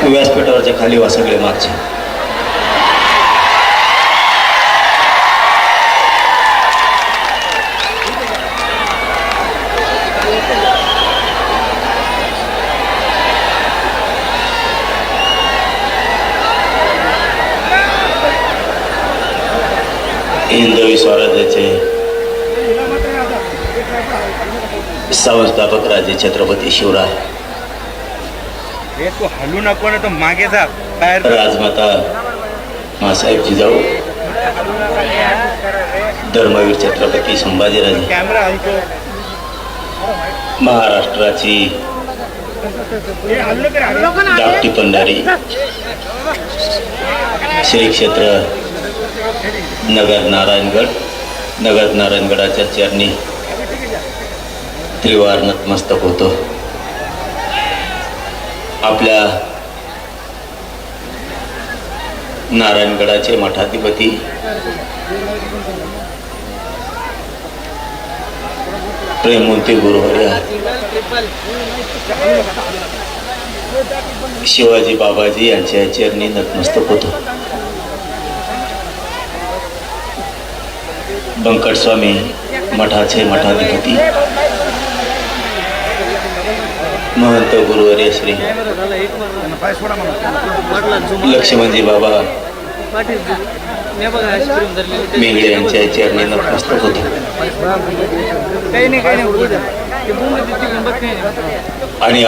व्यासपीठावरच्या खाली वा सगळे मागचे. हिंदवी स्वराज्याचे संस्थापक राजे छत्रपती शिवराय, हलू नको ना, तो मागे जा. राजमाता मासाहेब जिजाऊ, धर्मवीर छत्रपती संभाजीराजे, महाराष्ट्राची धाकटी पंढरी श्री क्षेत्र नगर नारायणगडाच्या चरणी त्रिवार नतमस्तक होतो. आपल्या नारायणगडाचे मठाधिपती प्रेममूर्ती गुरुवर्य शिवाजी बाबाजी यांच्या चरणी नतमस्तक होतो. बंकट स्वामी मठाचे मठाधिपती महंत गुरुवर्य श्री लक्ष्मणजी बाबा मेंगडे यांच्या चरणी नतमस्तक होतो. आणि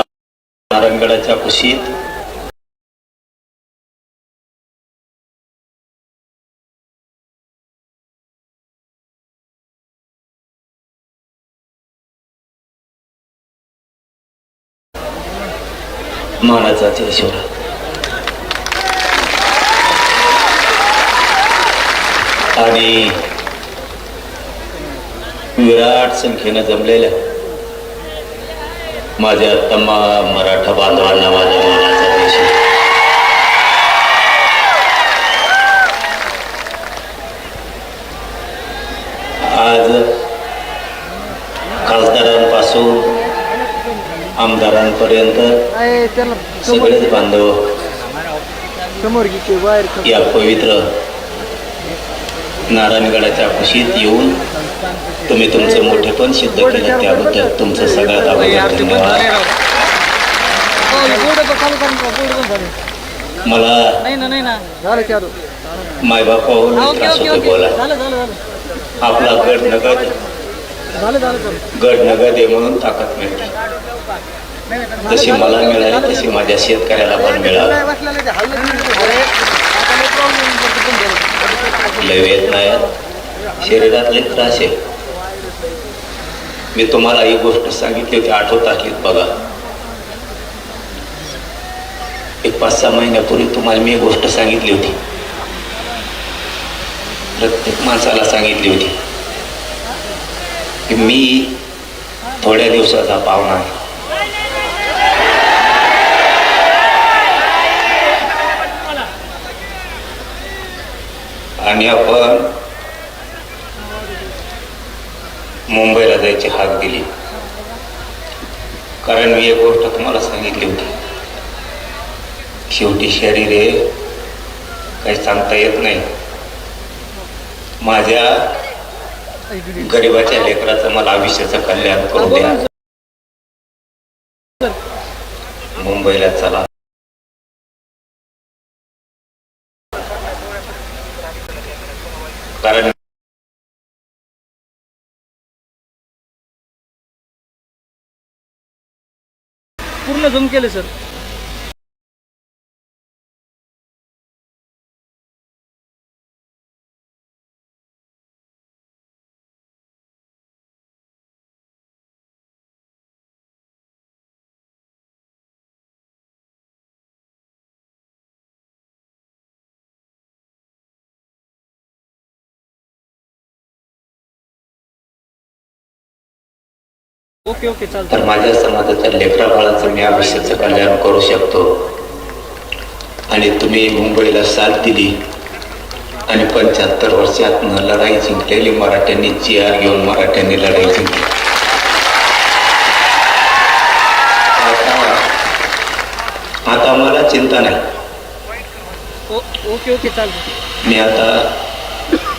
नारायणगडाच्या कुशीत मानाचा ईश्वर आणि विराट संख्येनं जमलेल्या माझ्या तमाम मराठा बांधवांना माझ्या मानाचा देश. आज खासदारांपासून आमदारांपर्यंत सगळेच बांधव या पवित्र नारायणगडाच्या कुशीत येऊन तुम्ही तुमचे मोठेपण सिद्ध केले, त्याबद्दल तुमचं सगळ्यात अगोदर धन्यवाद. मला मायबापाहून त्रास होते बोला. आपला गड नगद आहे म्हणून ताकद मिळते. जशी मला मिळाली तशी माझ्या शेतकऱ्याला पण मिळाली. लय वेदना आहेत, शरीरातले त्रास आहे. मी तुम्हाला ही गोष्ट सांगितली होती, आठवतात बघा. एक 5-6 महिन्यापूर्वी तुम्हाला मी गोष्ट सांगितली होती, प्रत्येक माणसाला सांगितली होती की मी थोड्या दिवसाचा पाहुणा आहे. आणि आपण मुंबईला जायची हाक दिली, कारण मी एक गोष्ट तुम्हाला सांगितली होती, शेवटी शरीर हे काही सांगता येत नाही. माझ्या गरिबाच्या लेकराचं मला आयुष्याचं कल्याण करू द्या. मुंबईला चला. कारण पूर्ण जम केले सर. ओके ओके चालतं. तर माझ्या समाजाच्या लेकरा बाळाचं मी आयुष्याचं कल्याण करू शकतो. आणि तुम्ही मुंबईला साथ दिली आणि 75 वर्षातनं लढाई जिंकलेली मराठ्यांनी GR घेऊन मराठ्यांनी लढाई जिंकली. आता मला चिंता नाही. ओके ओके चालतं. मी आता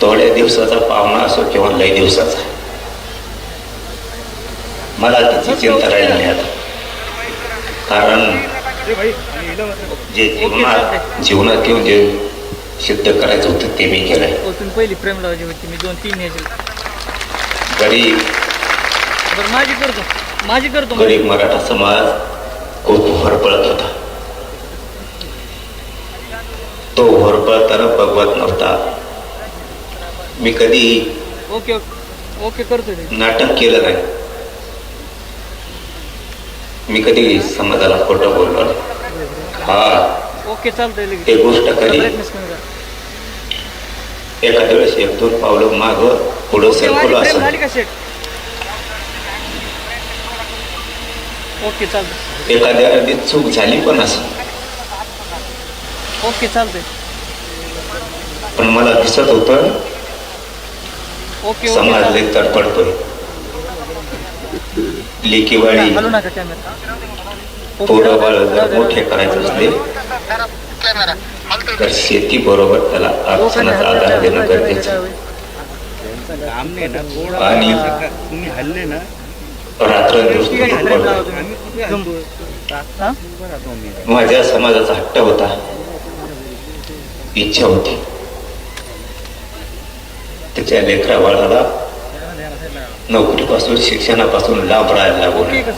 थोड्या दिवसाचा पाहुणा असो किंवा लई दिवसाचा, मला त्याची चिंता राहिली नाही आता. कारण जे जीवनात येऊन जे सिद्ध करायचं होतं ते मी केलंय. तुम्ही पहिली प्रेम लावायची होती, मी 2-3 ह्याचे गरीब बरं माझी करतो गरीब मराठा समाज खूप होरपळत होता. तो होरपळताना बघवत नव्हता. मी कधी ओके ओके ओके करतो ते. नाटक केलं नाही. मी कधी समाजाला खोटं बोललो नाही. हा ओके चालतंय लगेच. एक गोष्ट कधी प्रयत्नच कमी करा. एखाद्या वेळेस 1-2 पावलं माग पुढं ओके, माझी सरकलो प्रेम असं. झाली का सेट? ओके चालतंय. एखाद्या वेळी चूक झाली पण असं, ओके चालतंय. पण मला दिसत होतं ओके समाज ओके लई तडफडतोय. लेकीवाडी हलू नका कॅमेरा. पोरं बाळ जर मोठे करायचे असले तर शेती बरोबर त्याला अडचणाचा आधार देणं गरजेचं. काम नाही ना थोडं आणि तुम्ही हल्ले ना रात्रंदिवस माझ्या समाजाचा हट्ट होता, इच्छा होती त्याच्या लेकरा बाळाला नोकरीपासून शिक्षणापासून लांब राहायला लागवलं.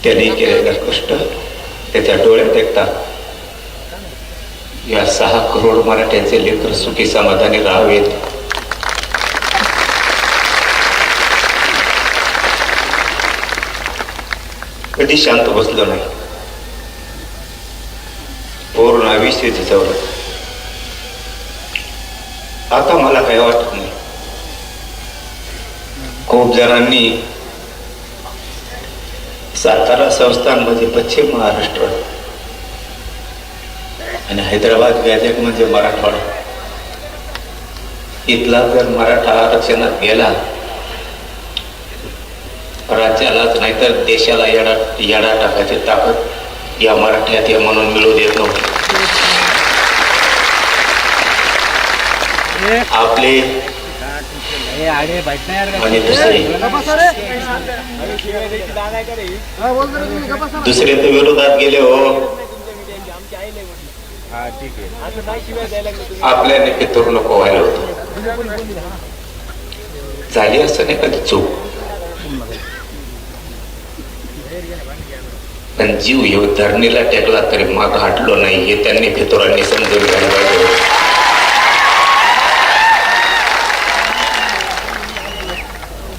त्याने केलेलं कष्ट त्याच्या डोळ्यात एकता. या 6 करोड मराठ्यांचे लेकर सुखी समाधानी राहावेत कधी शांत बसलो नाही. पूर्ण आयुष्य झिजवलं. आता मला काही वाटत नाही. खूप जणांनी सातारा संस्थान पश्चिम महाराष्ट्र आणि हैदराबाद गॅजेट म्हणजे मराठवाडा, इथला जर मराठा आरक्षणात गेला राज्यालाच नाही तर देशाला येडा टाकायची ताकद या मराठ्यात या म्हणून मिळू देत नव्हती. आपले आणि दुसरे तर विरोधात गेले हो. आपल्याने पितूर नको व्हायला होतं. झाली असं नाही कधी चूक, पण जीव येऊ धरणीला टेकला तरी माग हटलो नाही हे त्यांनी पितुरांनी समजून घ्यायला पाहिजे.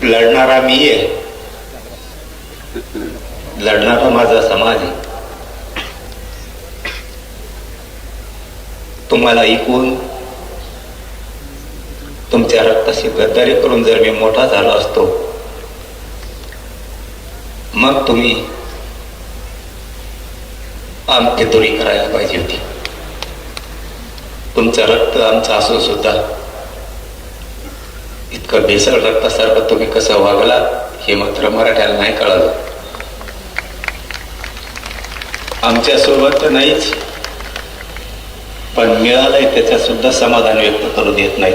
लढणारा मी आहे, लढणारा माझा समाज आहे. तुम्हाला ऐकून तुमच्या रक्ताशी गद्दारी करून जर मी मोठा झालो असतो मग तुम्ही आमफितुरी करायला पाहिजे होती. तुमचं रक्त आमचं असून सुद्धा इतकं भेसळ रक्तासारखं तुम्ही कसं वागला हे मात्र मराठ्याला नाही कळालं. आमच्या सोबत तर नाहीच, पण मिळालंय त्याच्यात सुद्धा समाधान व्यक्त करू देत नाही.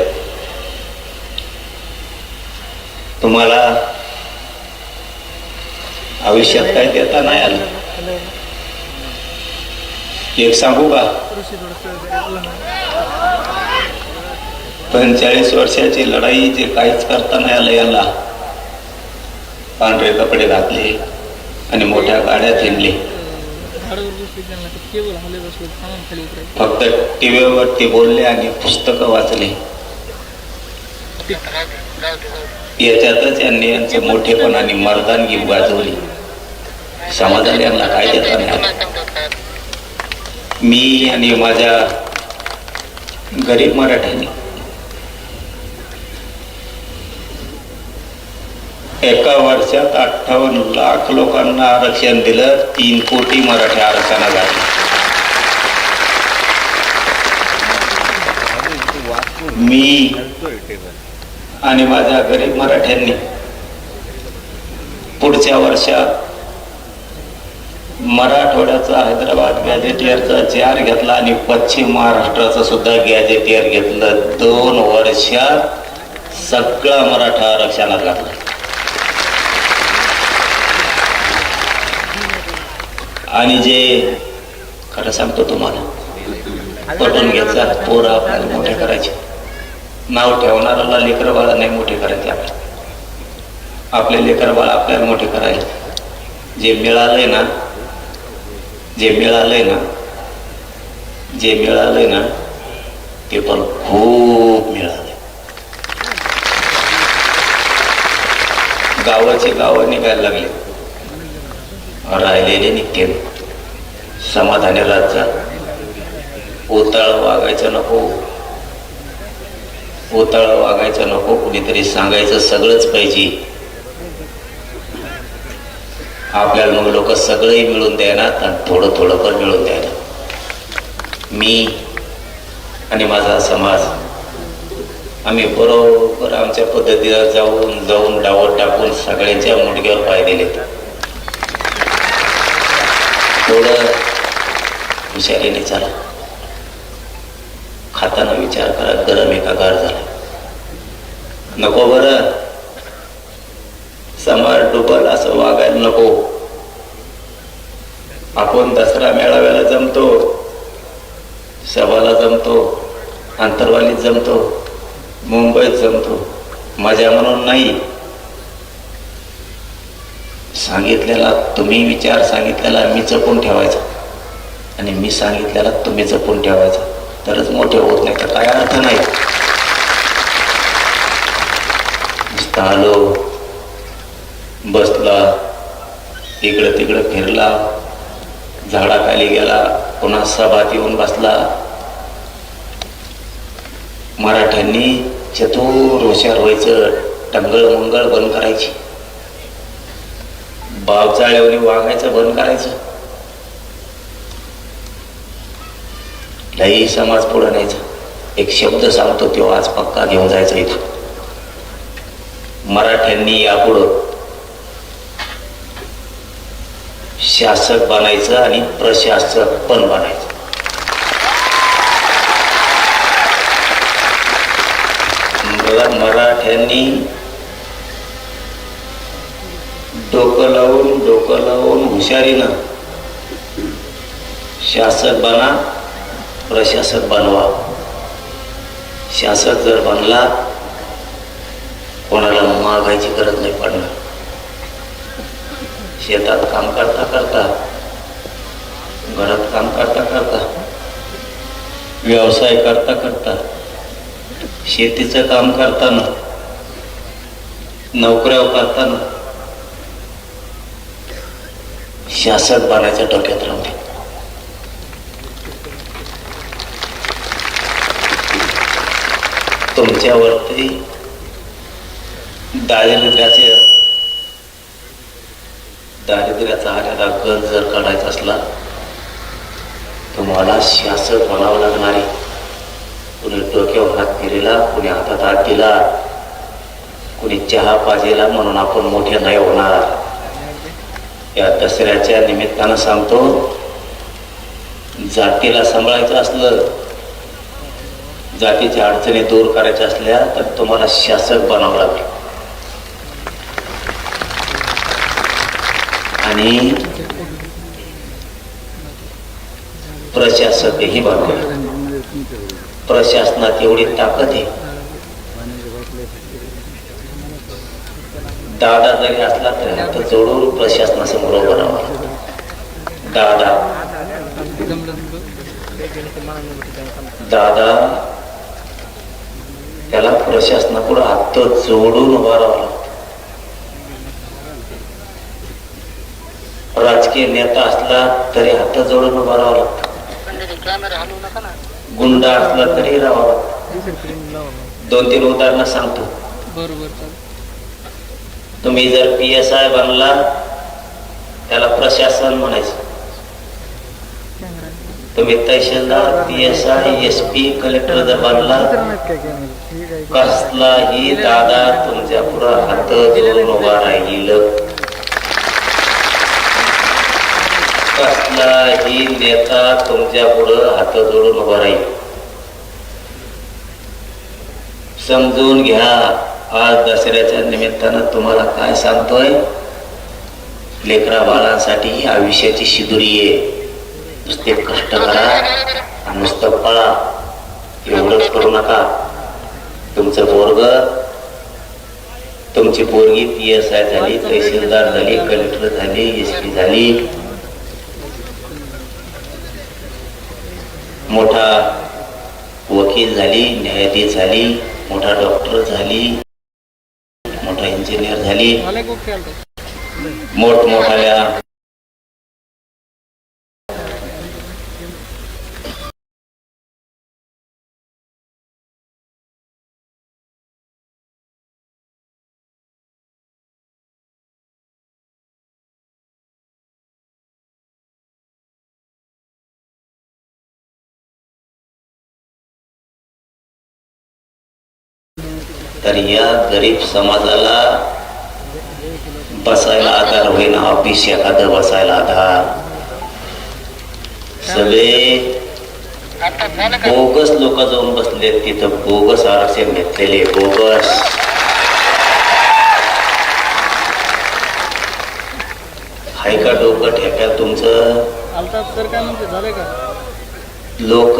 तुम्हाला आयुष्यात काय देता नाही आलं. एक सांगू का, 45 वर्षाची लढाई जे काहीच करता नाही आलं याला. पांढरे कपडे घातले आणि मोठ्या गाड्यात हिंडले. फक्त टीव्हीवरती बोलले आणि पुस्तकं वाचले. याच्यातच यांनी यांचं मोठेपण आणि मर्दानगी गाजवली. समाजाला यांना काय देता नाही. मी आणि माझ्या गरीब मराठ्यांनी एका वर्षात 58 लाख लोकांना आरक्षण दिलं. 3 कोटी मराठी आरक्षणाला मी हलतोय टेबल. आणि माझ्या गरीब मराठ्यांनी पुढच्या वर्षात मराठवाड्याचा हैदराबाद गॅजेटियरचा जार घेतला आणि पश्चिम महाराष्ट्राचं सुद्धा गॅजेटियर घेतलं. 2 वर्षात सगळा मराठा आरक्षणात घातला. आणि जे खरं सांगतो तुम्हाला, पटून घ्यायचा, पोरं आपल्याला मोठे करायचे. नाव ठेवणाऱ्याला लेकर बाळा नाही मोठे करायचे. आपले लेकर बाळा आपल्याला मोठे करायचे. जे मिळालंय ना ते पण खूप मिळालंय. गावाचे गाव निघायला लागले, राहिलेले निघते. समाधानी राजा, ओताळ वागायचं नको, कुणीतरी सांगायचं सगळंच पाहिजे. आपल्याला मग लोक सगळंही मिळून द्यायनात आणि थोडं थोडं पण मिळून द्यायला. मी आणि माझा समाज आम्ही बरोबर आमच्या पद्धतीला जाऊन डावं टाकून सगळ्यांच्या मुंडक्यावर पाय दिले. थोडं हुशारीने चाला. खाताना विचार करा, गरम आहे का गार झाला. नको बरं, समाज डुबल असं वागायला नको. आपण दसरा मेळाव्याला जमतो, सभाला जमतो, आंतरवालीत जमतो, मुंबईत जमतो, मजा म्हणून नाही. सांगितलेला तुम्ही विचार सांगितलेला मी जपून ठेवायचा आणि मी सांगितलेला तुम्ही जपून ठेवायचा, तरच मोठे होत नाही. तर काय अर्थ नाही. नुसता आलो, बसला, इकडं तिकडं फिरला, झाडाखाली गेला, पुन्हा सभात येऊन बसला. मराठ्यांनी चतुर हुशार व्हायचं, टंगळ मंगळ बंद करायची, बावचाळ्यावरी वागायचं बंद करायचं. लई समाज पुढे न्यायचा. एक शब्द सांगतो तेव्हा आज पक्का घेऊन जायचा इथं. मराठ्यांनी यापुढं शासक बनायचं आणि प्रशासक पण बनायचं. मराठ्यांनी डोकं लावून हुशारीनं शासक बना, प्रशासक बनवा. शासक जर बनला, कोणाला मागायची गरज नाही पडणार. शेतात काम करता करता, घरात काम करता करता, व्यवसाय करता करता, शेतीचं काम करताना, नोकऱ्या करताना शासक बनायच्या डोक्यात राहते. तुमच्यावरती दारिद्र्याचा आलेला गंज जर काढायचा असला, तुम्हाला शासक बनावं लागणार आहे. कुणी डोक्यावर हात फिरेला, कुणी हातात हात दिला, कुणी चहा पाजेला म्हणून आपण मोठे नाही होणार. या दसऱ्याच्या निमित्तानं सांगतो, जातीला सांभाळायचं असलं, जातीच्या अडचणी दूर करायच्या असल्या तर तुम्हाला शासक बनावं लागेल. आणि प्रशासकही बनावं लागेल. प्रशासनात एवढी ताकद आहे, दादा जरी असला तरी हात जोडून प्रशासनासमोर उभं राहावं. दादा त्याला प्रशासनापुढे हात जोडून उभा राहावं. राजकीय नेता असला तरी हात जोडून उभा राहावं लागतं. गुंड असला तरी राहावं. 2-3 उदाहरणं सांगतो. तुम्ही जर PSI बनला, त्याला प्रशासन म्हणायचं. तुम्ही तहसीलदार PSI SP कलेक्टर जर बनला कसलाही दादा तुमच्या पुढं हात जोडून उभा राहील, कसलाही नेता तुमच्या पुढं हात जोडून उभा राहील. समजून घ्या. आज दसऱ्याच्या निमित्तानं तुम्हाला काय सांगतोय, लेकरा बाळांसाठी ही आयुष्याची शिदुरी आहे. नुसते कष्ट करा आणि नुसतं पळा, एवढंच करू नका. तुमचं पोरग, तुमची पोरगी PSI झाली, तहसीलदार झाली, कलेक्टर झाली, SP झाली, मोठा वकील झाली, न्यायाधीश झाली, मोठा डॉक्टर झाली, मोठा इंजिनियर झाली, मला खूप खेळतो. मोठमोठ्या तर या गरीब समाजाला बसायला आधार होईना, ऑफिस एखादं बसायला आधार. सगळे बोगस लोक जाऊन बसले तिथं, बोगस आरक्षण घेतलेले, बोगस. हाय का डोकं ठेक्यात तुमचं? अल्ताफ सर काय म्हणते, झालंय का? लोक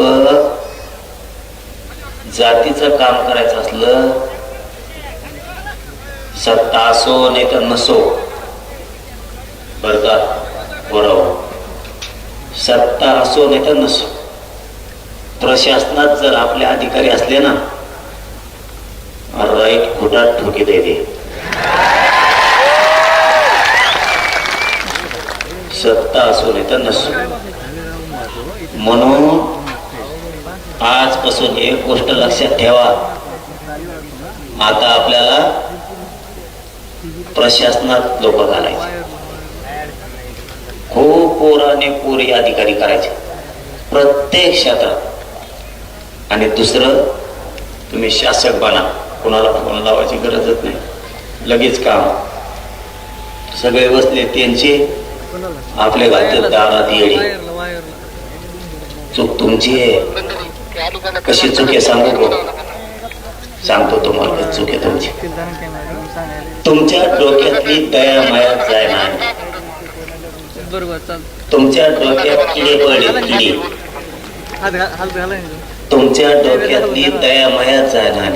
जातीचं काम करायचं असलं, सत्ता असो नाही तर नसो, बर का, बरोबर, सत्ता असो नाही तर नसो, प्रशासनात जर आपले अधिकारी असले ना, राईट खोटात ठोकी दे. सत्ता असो नाही तर नसो. म्हणून आजपासून एक गोष्ट लक्षात ठेवा, आता आपल्याला प्रशासनात लोक घालायचे, खूप पोराने पोरी अधिकारी करायचे प्रत्येक क्षेत्रात. आणि दुसरं, तुम्ही शासक बना, कोणाला फोन लावायची गरजच नाही, लगेच काम. सगळे बसले त्यांचे, आपल्या घालतात दारात येडी. चूक तुमची आहे. कशी चूक आहे सांगू का? सांगतो तुम्हाला चूक आहे तुमची. तुमच्या डोक्यातली दया माया जाय ना, बरोबर, चाल. तुमच्या डोक्यात किडे पडले, किडे. हात घालाय तुमच्या डोक्यातली दया माया जाय ना.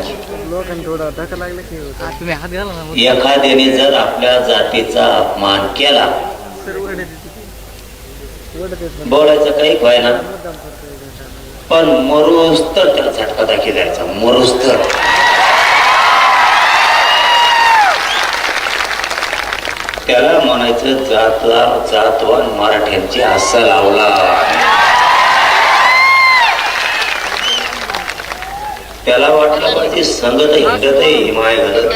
तुम्ही हात घाला ना. एखाद्याने जर आपल्या जातीचा अपमान केला, बोलायचं काही व्हायना, पण मरूस तर त्याला झटका दाखी द्यायचा, मरूस तर. त्याला म्हणायचं जातवान मराठ्यांची अस्सल लावला. त्याला वाटलं पाहिजे संगत हिंडत आहे माय घालत.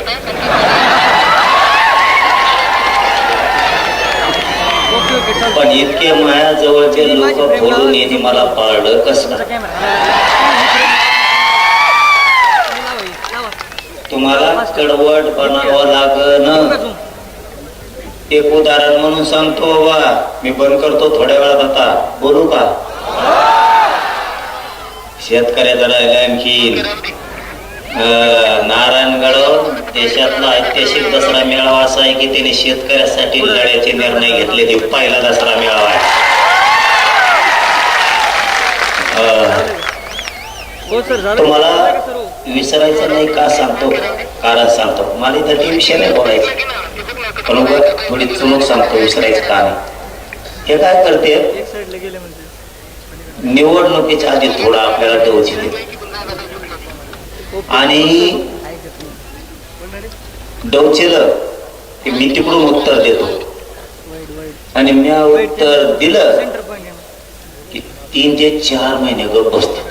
पण इतके माया जवळचे लोक फोडून येणे मला पाळलं कसं? तुम्हाला कडवट बनावं लागन. एक उदाहरण म्हणून सांगतो बा, मी बंद करतो थोड्या वेळात, आता बोलू का? शेतकऱ्याचा राहिला आणखी नारायणगड देशातला ऐतिहासिक दसरा मेळावा असा आहे की त्याने शेतकऱ्यासाठी लढ्याचे निर्णय घेतले. ते पहिला दसरा मेळावा आहे. तुम्हाला विसरायचं नाही का सांगतो, कारण सांगतो. मला इथं ते विषय नाही बोलायचं, पण थोडी चुनूक सांगतो, विसरायचं का नाही. हे काय करते, निवडणुकीच्या आधी थोडा आपल्याला डोची देते आणि डोचेलं की मी तिकडून उत्तर देतो आणि मी उत्तर दिलं की 3 ते 4 महिने गप बसतो.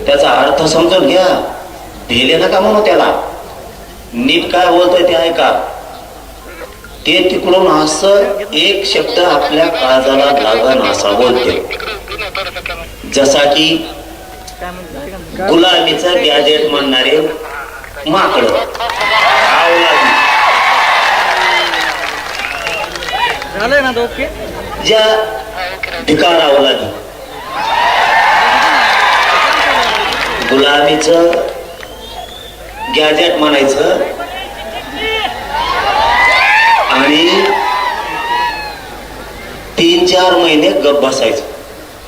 त्याचा अर्थ समजून घ्या, दिले नका म्हणू त्याला, नीट काय बोलतोय ते ऐका. ते तिकडून असं एक शब्द आपल्या काळजाला लागण असा बोलते, जसा की काय म्हणते गुलामीचं गॅजेट म्हणणारे माकड झालंय ना ओके. ज्या भिकार अवलादी गुलामीचं गॅजेट म्हणायचं आणि 3-4 महिने गप बसायचं.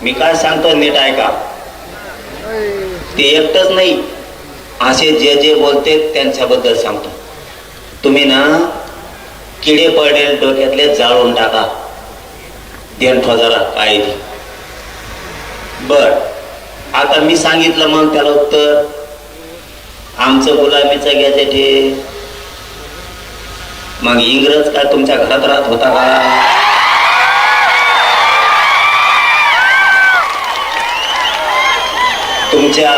मी काय सांगतो नीट ऐका. ते एकटंच नाही, असे जे जे बोलते त्यांच्याबद्दल सांगतो. तुम्ही ना किडे पडेल डोक्यातले जाळून टाका, ध्यान ठेवा काय ते. बर, आता मी सांगितलं मग त्याला उत्तर, आमचं गुलामीचं गॅजेट हे. मग इंग्रज काय तुमच्या घरात राहत होता का? तुमच्या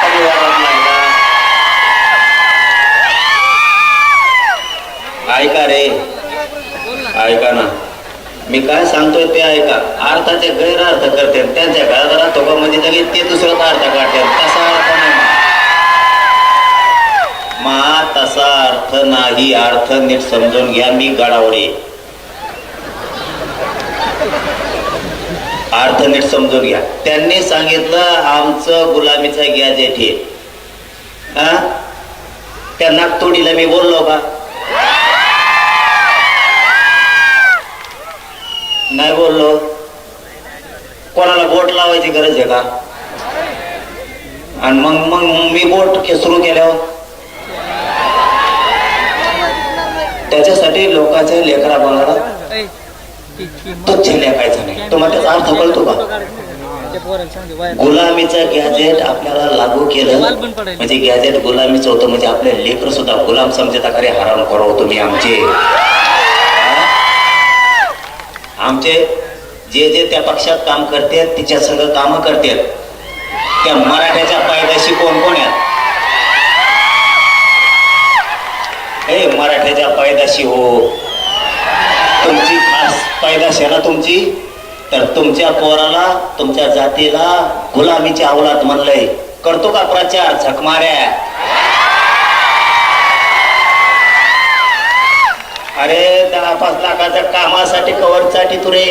परिवारात नाही का? ऐका रे, ऐका ना, मी काय सांगतोय ते ऐका. अर्थाचे गैरअर्थ करते, त्यांच्या घरात राहतो का म्हणजे लगेच ते दुसराच अर्थ काढते. तसा अर्थ नाही मा, तसा अर्थ नाही. अर्थ नीट समजून घ्या. मी गडावर आहे, अर्थ नीट समजून घ्या. त्यांनी सांगितलं आमचं गुलामीचं गॅजेट हे. त्या नागतोडीला मी बोललो का? नाही बोललो. कोणाला बोट लावायची गरज आहे का? आणि मग मग मी बोट सुरू केल्यावर त्याच्यासाठी लोकांच्या लेकरा बाळाला तुच्छ लेखायचं नाही. तुम्हाला त्याचा अर्थ कळतो का? गुलामीचं गॅजेट आपल्याला लागू केलं म्हणजे गॅजेट गुलामीचं होतं, म्हणजे आपले लेकर सुद्धा गुलाम समजता खरे हराम करो तुम्ही. आमचे जे जे त्या पक्षात काम करतात तिच्या संग काम करतात, त्या मराठ्याच्या पायदाशी कोण कोण आहेत? हे मराठ्याच्या पायदाशी हो, तुमची खास पायदाशी आहे ना तुमची. तर तुमच्या पोराला, तुमच्या जातीला गुलामीची अवलाद म्हणलंय. करतो का प्रचार? झक माऱ्या. अरे 10-5 लाखाच्या कामासाठी कवरसाठी तुरे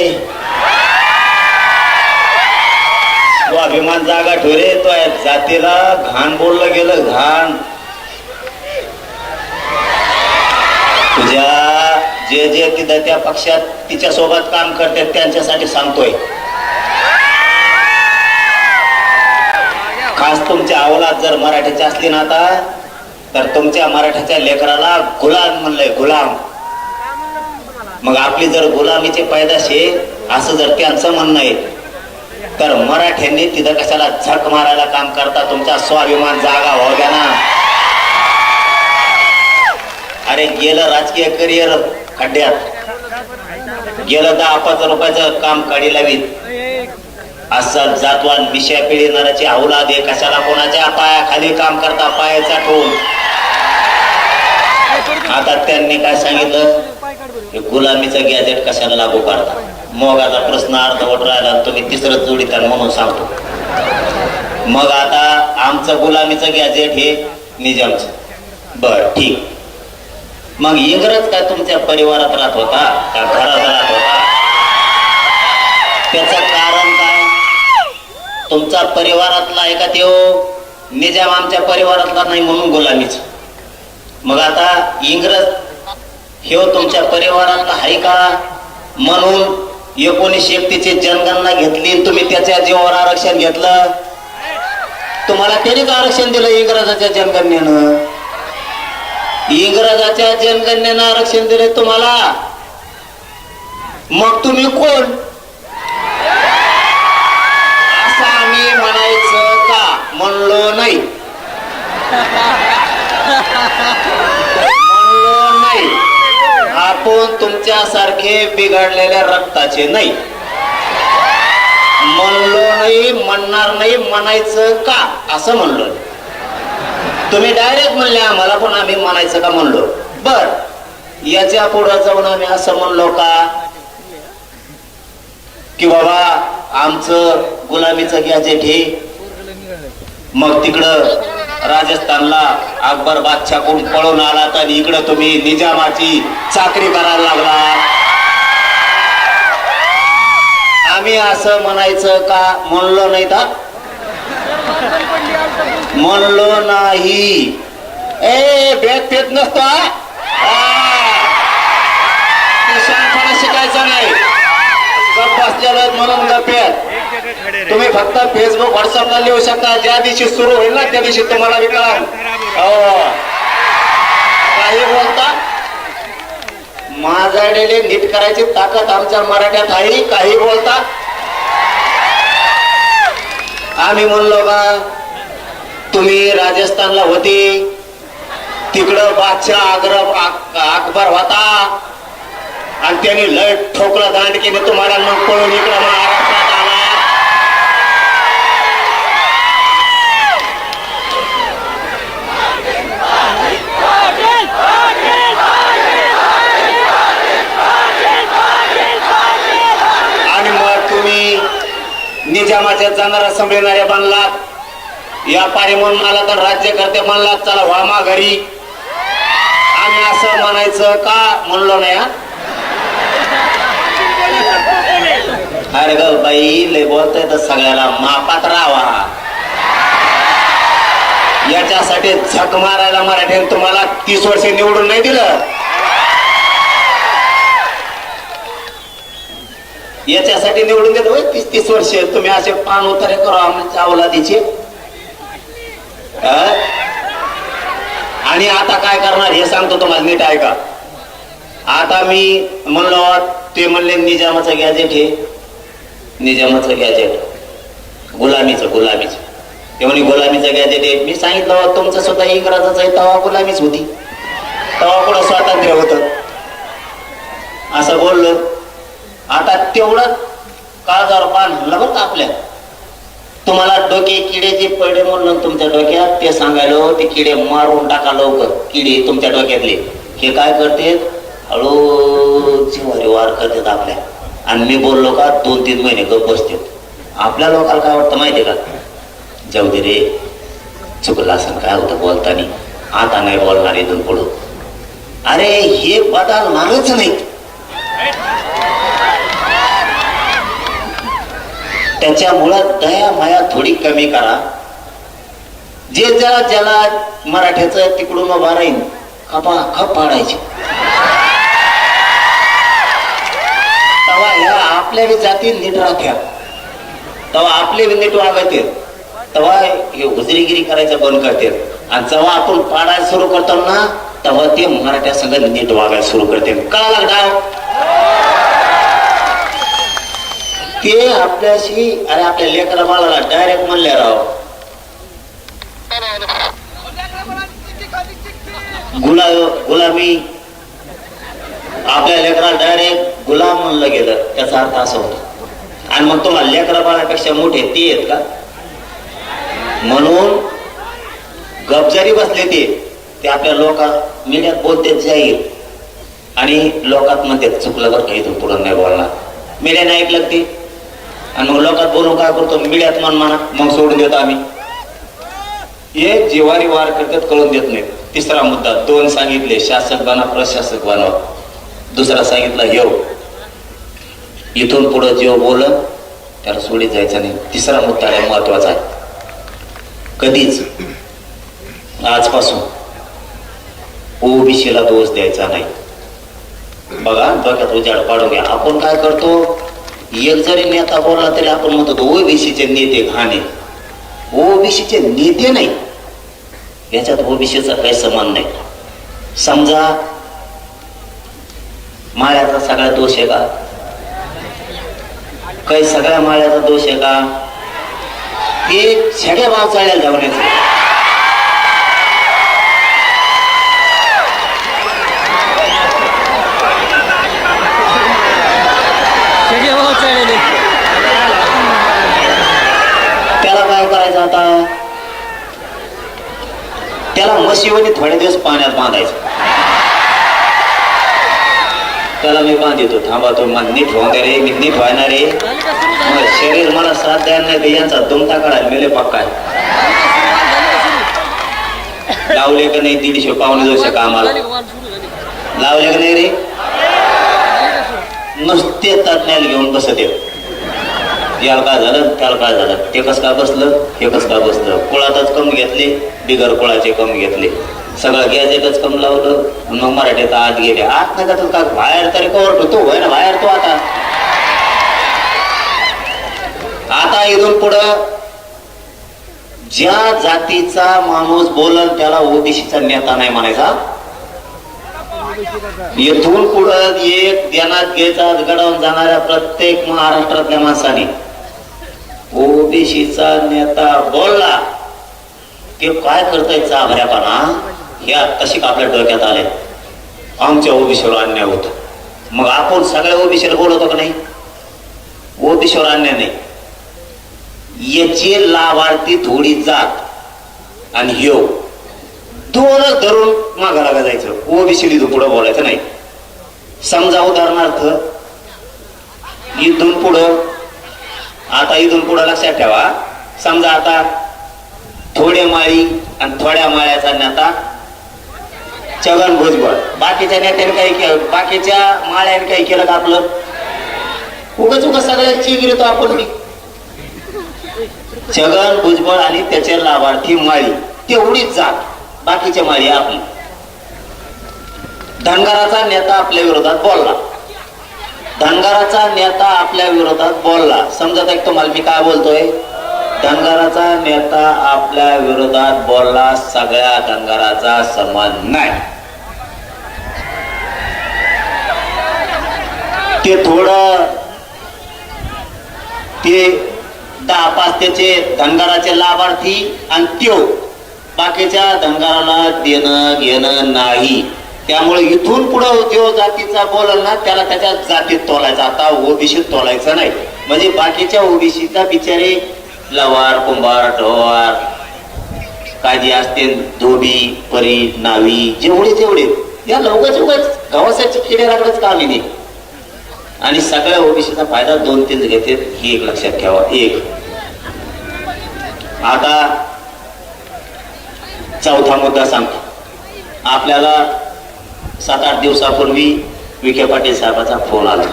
स्वाभिमान जागा ठेवरे. तो जातीला घाण बोललं गेलं, घाण. तुझ्या जे जे तिथं त्या पक्षात तिच्या सोबत काम करतात त्यांच्यासाठी सांगतोय. खास तुमच्या अवलाद जर मराठीची असली ना आता, तर तुमच्या मराठ्याच्या लेकराला गुलाम म्हणलंय, गुलाम. मग आपली जर गुलामीची पैदाशी असं जर त्यांचं म्हणणं आहे, तर मराठ्यांनी तिथं कशाला झक मारायला काम करता? तुमचा स्वाभिमान जागा हो द्या ना. अरे गेलं राजकीय करिअर खड्ड्यात, गेलं 10-5 रुपयाचं काम काढी लावीत. असं जातवान मिशा पिढीणाराची अवलाद आहे. कशाला कोणाच्या पायाखाली काम करता, पाय चाटून. आता त्यांनी काय सांगितलं, गुलामीचं गॅजेट कशाला लागू करता? मोगाचा प्रश्न अर्धवट राहिला, तुम्ही तिसरं जोडीता म्हणून सांगतो. मग आता आमचं गुलामीचं गॅजेट हे निजामचं. बर ठीक. मग इंग्रज काय तुमच्या परिवारात राहत होता का घरात राहत होता? त्याचं कारण काय? तुमचा परिवारातला आहे का त्यो? निजाम आमच्या परिवारातला नाही म्हणून गुलामीच. मग आता इंग्रज हे तुमच्या परिवारातला आहे का म्हणून 1931ची जनगणना घेतली, तुम्ही त्याच्या जीवावर आरक्षण घेतलं. तुम्हाला त्यानेच आरक्षण दिलं इंग्रजाच्या जनगणनेनं. इंग्रजाच्या जनगणनेनं आरक्षण दिले तुम्हाला. मग तुम्ही कोण असं आम्ही म्हणायचं का? म्हणलो नाही, म्हणलो नाही. आपण तुमच्यासारखे बिघडलेल्या रक्ताचे नाही. म्हणलो नाही, म्हणणार नाही, म्हणायचं का असं म्हणलो. तुम्ही डायरेक्ट म्हणले आम्हाला, पण आम्ही म्हणायचं का म्हणलो. बर, याच्या पुढे जाऊन आम्ही असं म्हणलो का की बाबा आमचं गुलामीचं गॅजेट हे, मग तिकडं राजस्थानला अकबर बादशाहकडून पळून आला तर इकडं तुम्ही निजामाची चाकरी करायला लागला. आम्ही असं म्हणायचं का म्हणलो नाही का? म्हणलो नाही. ए भेद भेद नसतो. शिकायचं नाही. गप बसलेलं म्हणून गप्पेत. तुम्ही फक्त फेसबुक व्हॉट्सअपला लिहू शकता. ज्या दिवशी सुरू होईल ना त्या दिवशी तुम्हाला विकल. काही बोलता, माझ्याकडे नीट करायची ताकद आमच्या मराठ्यात आहे. काही बोलता. आम्ही म्हणलो का तुम्ही राजस्थानला होते, तिकडं बादशाह अकबर होता आणि त्यांनी लय ठोकलं दांडकीने तुम्हाला, मग पळून इकडं महाराष्ट्रात आला. आणि मग तुम्ही निजामाच्या जाणारा संभळणाऱ्या बनलात, व्यापारी म्हणून आला तर राज्यकर्ते म्हणलात, चला व्हा घरी. आम्ही असं म्हणायचं का म्हणलो नाही. अरे ग बाई, लय बोलतोय तर सगळ्याला मापात राहावा. याच्यासाठी झक मारायला मराठ्याने तुम्हाला 30 वर्ष निवडून नाही दिलं. याच्यासाठी निवडून देतो 30 वर्ष. तुम्ही असे पान उतारे करा आमच्या अवलादीचे. आणि आता काय करणार हे सांगतो तुम्हाला, नीट ऐका. आता मी म्हणलो, ते म्हणले निजामाचं गॅजेट हे, निजामाचं गॅजेट गुलामीचं. ते म्हणे गुलामीचं गॅजेट आहे. मी सांगितलं तुमचं सुद्धा इंग्रजाचं आहे, तेव्हा गुलामीच होती, तेव्हा कुठं स्वातंत्र्य होतं. असं बोललो. आता तेवढं काळजावर पान हल्ला बरं का आपल्या. तुम्हाला डोके किडे जे पडले म्हणून तुमच्या डोक्यात, ते सांगायलो ते किडे मारून टाका लवकर. किडे तुमच्या डोक्यातले हे काय करते, हळू जिवारी वार करतात आपल्या. आणि मी बोललो का 2-3 महिने गप बसते. आपल्या लोकांना काय वाटतं माहितीये का, जाऊ दे रे, चुकलं असं काय होतं बोलतानी, आता नाही बोलणार इथून पुढं. अरे हे बदलणारच नाही. त्याच्यामुळं दया माया थोडी कमी करा. जे ज्याला मराठ्याचं तिकडून उभा राहील खप पाडायची. तेव्हा ह्या आपल्या जाती नीट राहत्या, तेव्हा आपले नीट वागते, तेव्हा हे हुजरीगिरी करायचं बंद करते. आणि जेव्हा आपण पाडायला सुरू करतो ना, तेव्हा ते मराठ्या सगळं नीट वागायला सुरू करते. कळालं का? ते आपल्याशी आणि आपल्या लेकरा बाळाला डायरेक्ट म्हणले राव, गुलामी. आपल्या लेकराला डायरेक्ट गुलाम म्हणलं गेलं, त्याचा अर्थ असा होतो. आणि मग तुम्हाला लेकरा बाळापेक्षा मोठे ते आहेत का? म्हणून गपजारी बसले ते आपल्या मीडियात बोलते जाहीर, आणि लोकात म्हणते चुकलं बरं का, इथून पुढं नाही बोलणार. मीडियाने ऐकलं ते, आणि मग लोकात बोलून काय करतो, मीडियात म्हणा, मग सोडून देतो आम्ही. हे जिवारी वार करतात, कळून देत नाहीत. तिसरा मुद्दा 2 सांगितले, शासक बना प्रशासक बनवा. दुसरा सांगितला येऊ, इथून पुढे जेव बोल त्याला सोडीत जायचं नाही. तिसरा मुद्दा आहे महत्वाचा आहे, कधीच आजपासून ओबीसीला दोष द्यायचा नाही. बघा डोक्यात उजाड पाडून घ्या. आपण काय करतो, एक जरी नेता बोलला तरी आपण म्हणतो ओबीसीचे नेते घाणे. ओबीसीचे नेते नाही, याच्यात ओबीसीचा काही समान नाही. समजा माळ्याचा सगळा दोष आहे का? काही सगळ्या माळ्याचा दोष आहे का? ते सगळ्या भाव चाळ्याला धावण्याचं. त्याला काय करायचं आता? त्याला म्हशीवणी थोडे दिवस पाण्यात बांधायचं. त्याला मी बांधितो, थांबा तो नीट होऊन रे, मी नीट व्हायना रे. शरीर मला साथ द्यायला नाही ते यांचा दुमटा काढायला मेले पक्का. लावले का नाही 150 पावणे 200 कामाला लावले का नाही रे. नुसते तज्ञाला घेऊन बसत याला काय झालं त्याला काय झालं, ते कस का बसलं हे कस का बसलं. कुळातच कम घेतले, बिगर कुळाचे कम घेतले, सगळं गॅस एकच कम लावलं. मग मराठीत आत गेले. आत नका तर का बाहेर तरी कवर ठेवतो होय ना, बाहेर तो आता इथून पुढं ज्या जातीचा माणूस बोलल त्याला ओबीसीचा नेता नाही म्हणायचा. येथून पुढं एक ध्यानात घ्यायचा घडवून जाणाऱ्या प्रत्येक महाराष्ट्रातल्या माणसाने ओबीसीचा नेता बोलला ते काय करताय चाभऱ्यापणा ह्या तशी आपल्या डोक्यात आले. आमच्या ओबीसीवर अन्याय होतो, मग आपण सगळ्या ओबीसीला बोलवतो का नाही. ओबीसीवर अन्याय नाही, याचे लाभार्थी थोडी जात आणि ह्यो दोनच धरून मागायला जायचं. ओबीसी पुढं बोलायचं नाही. समजा उदाहरणार्थ इथून पुढं, आता इथून पुढं लक्षात ठेवा, समजा आता थोडे माळी आणि थोड्या माळ्याचा नेता छगन भुजबळ. बाकीच्या नेत्याने काही केलं, बाकीच्या माळ्याने काही केलं का आपलं उगाच उगाच सगळ्यांची गिरतो आपण. छगन भुजबळ आणि त्याचे लाभार्थी माळी तेवढीच जात, बाकीच्या माळी आपली. धनगराचा नेता आपल्या विरोधात बोलला, धनगराचा नेता आपल्या विरोधात बोलला. समजत आहे तुम्हाला मी काय बोलतोय. धनगराचा नेता आपल्या विरोधात बोलला, सगळ्या धनगराचा सन्मान नाही. ते थोडं ते 10-5 त्याचे धनगराचे लाभार्थी आणि त्यो बाकीच्या धनगराला देणं घेणं नाही. त्यामुळे इथून पुढं जो जातीचा बोलल ना त्याला त्याच्या जातीत तोलायचा, आता ओबीसीत तोलायचं नाही. म्हणजे बाकीच्या ओबीसीचा बिचारे लवार कुंभार ढोवार काय जे असते धोबी परी नावी जेवढे तेवढे या लवकरच उगाच गव्हासाची किडे लागणंच कामी नाही. आणि सगळ्या ओबीसीचा फायदा 2-3 घेते, ही एक लक्षात ठेवा. एक आता चौथा मुद्दा सांगतो. आपल्याला 7-8 दिवसापूर्वी विखे पाटील साहेबांचा फोन आला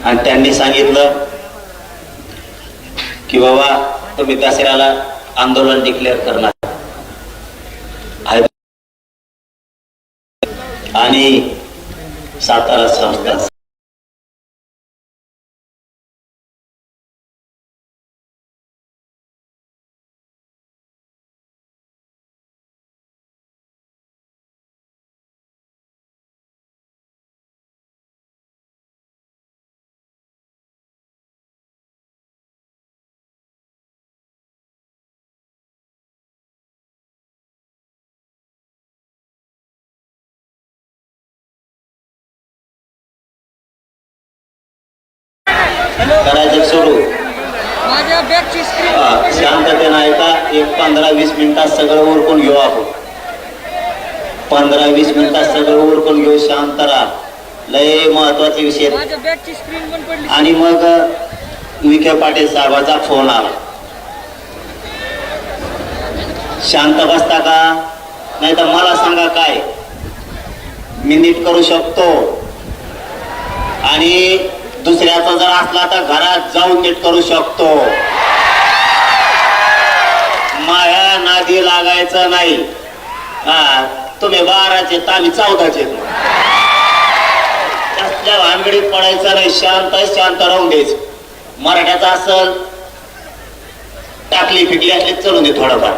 आणि त्यांनी सांगितलं की बाबा तुम्ही दसऱ्याला आंदोलन डिक्लेअर करणार आणि सातारा संस्था करायचं सुरू. माझ्या बॅगची स्क्रीन शांततेनं ऐका. एक 15-20 मिनिटात सगळं उरकून घेऊ आपण. 15-20 मिनिटात सगळं उरकून घेऊ. शांत राहा. लय महत्वाचे विषय. माझ्या बॅगची स्क्रीन पण पडली. आणि मग विखे पाटील साहेबांचा फोन आला. शांत बसता का नाही तर मला सांगा काय मी नीट करू शकतो. आणि दुसऱ्याचा जर असला तर घरात जाऊन नीट करू शकतो. माया नादी लागायचं नाही. तुम्ही 12चे तर आम्ही 14चे. त्याच्या भानगडीत पडायचं नाही. शांत राहून द्यायचं. मराठ्याचा असल टाकली फिकली असली चलून दे थोडंफार.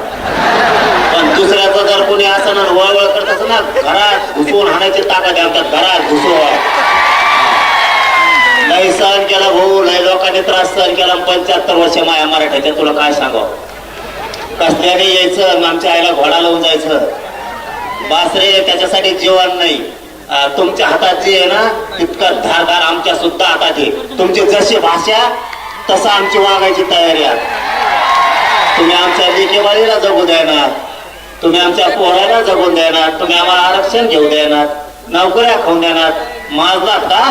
पण दुसऱ्याचं जर कोणी असं ना वळवळ करत असं ना घरात घुसवून हाणायची ताकद आमच्यात. घरात घुसवून लय सहन केला भाऊ. लय लोकांनी त्रास सहन केला. 75 वर्ष माया मराठ्याच्या. तुला काय सांगावं. कसल्याने यायचं आमच्या आईला घोडा लावून जायचं. बासरे त्याच्यासाठी जेवण नाही. तुमच्या हातात जे आहे ना तितकं धारदार आमच्या सुद्धा हातात आहे. तुमची जशी भाषा तसं आमची वागायची तयारी आहे. तुम्ही आमच्या लेकेबाळीला जगू द्या ना. तुम्ही आमच्या पोराला जगून देणार, तुम्ही आम्हाला आरक्षण घेऊ देणार, नोकऱ्या खाऊन देणार. माझला का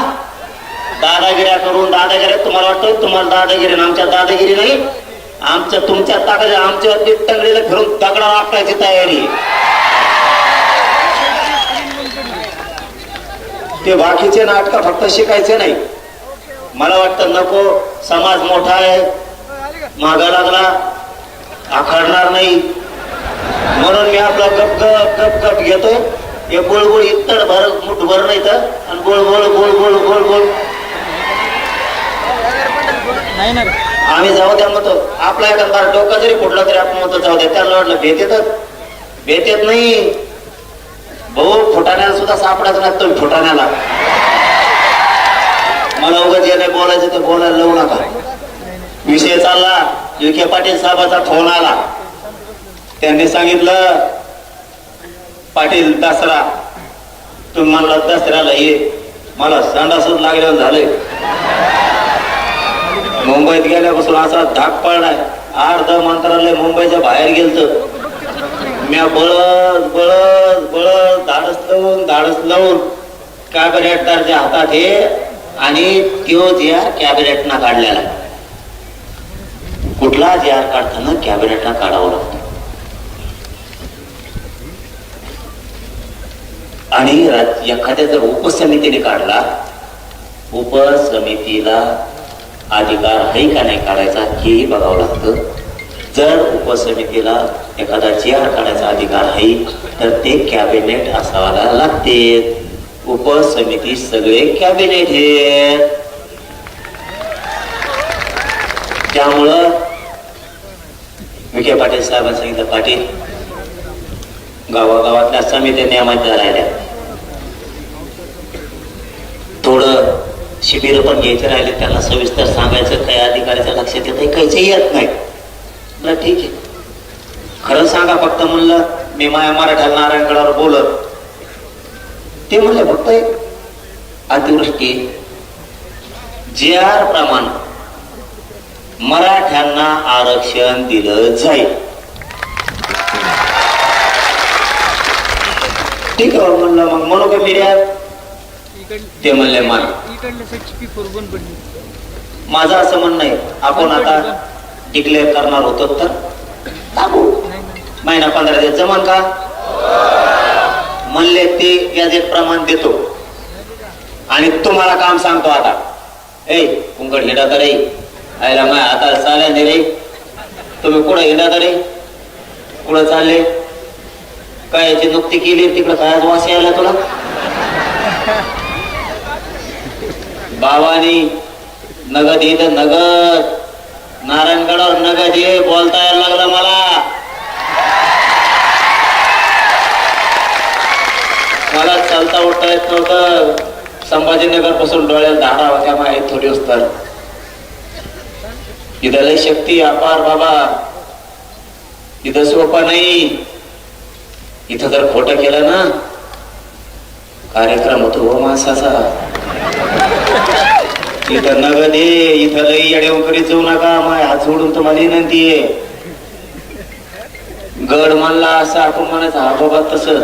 दादागिऱ्या करून दादागिऱ्या तुम्हाला वाटतं तुम्हाला दादागिरी आमच्या दादागिरी नाही. आमच्या तुमच्या ताकद आमच्यावरती टंगडीला फिरून दगडा आपटायची तयारी. ते बाकीचे नाटक फक्त शिकायचे नाही. मला वाटतं नको, समाज मोठा आहे, मागा लागला आखडणार नाही म्हणून मी आपला गप गप गप गप घेतोय. हे बोलबोल इतड भर मुठभर नाही तर आणि बोलबोल बोलबोल बोलबोल नाही ना आम्ही जाऊ द्या म्हणतो. आपला एखादा डोकं जरी फुटलं तरी आपण म्हणतो जाऊ द्या. त्यांना वाटलं भेट येत नाही. भाऊ फुटाण्याला सुद्धा सापडायचं नाही तुम्ही फुटाण्याला. मला उगाच जे नाही बोलायचं ते बोलायला लावू नका. विषय चालला, विखे पाटील साहेबाचा फोन आला. त्यांनी सांगितलं पाटील दसरा तुम्ही म्हणला दसऱ्याला ये. मला संडासच लागल्यावर झालंय. मुंबईत गेल्यापासून असा धाक पडलाय. अर्ध मंत्रालय मुंबईच्या बाहेर गेलत. मी बळद बळद बळद धाडस लावून कॅबिनेटदारच्या हातात हे आणि त्यो जी आर कॅबिनेटना काढलेला. कुठला जी आर काढताना कॅबिनेटला काढावं लागतं. आणि एखाद्या जर उपसमितीने काढला, उपसमितीला अधिकार आहे का नाही काढायचा हेही बघावं लागतं. जर उपसमितीला एखादा जी आर काढायचा अधिकार आहे तर ते कॅबिनेट असावायला लागते. उपसमिती सगळे कॅबिनेट हे. त्यामुळं विखे पाटील साहेबांनी सांगितलं पाटील गावागावातल्या समित्या नियमाच्या राहिल्या, थोडं शिबिर पण घ्यायचे राहिले, त्यांना सविस्तर सांगायचं काही अधिकाऱ्याच्या लक्षात येत काहीच येत नाही. बरं ठीक आहे, खरं सांगा फक्त म्हणलं मी माया मराठ्याला नारायणगडावर बोलत. ते म्हणले फक्त अतिवृष्टी जे आर प्रमाणे मराठ्यांना आरक्षण दिलं जाईल. ठीक आहे म्हणलं मग म्हणू का मीडियात. ते म्हणले मान माझं असं म्हणणं आहे आपण आता डिक्लेअर करणार होतो तर टाकू. महिना 15 दिवस जमान का म्हणले ते गॅजेट प्रमाण देतो. आणि तुम्हाला काम सांगतो आता ए कुंकड हिंडा तरी आयला माय आता चालय नाही रे. तुम्ही कुठं हिंडा तरी कुठं चालले काय याची नुकती केली तिकडं काय वास यायला तुला. बाबानी नगद इथं नगद नारायणगडावर नगद ये बोलता यायला लागलं मला. मला चालता उठता येत नव्हतं. संभाजीनगर पासून डोळ्यात धारा होत्या माहीत थोडी असतात. इथं लय शक्ती अपार बाबा. इथं सोपं नाही. इथं जर खोटं केलं ना कार्यक्रम होतो हो माणसाचा. इथं नगद ये, इथं लई येड्यावर करीत जाऊ नका. माय हात सोडून तुम्हाला विनंती आहे. गड म्हणला असं आपण म्हणायचं हा बाबा तसंच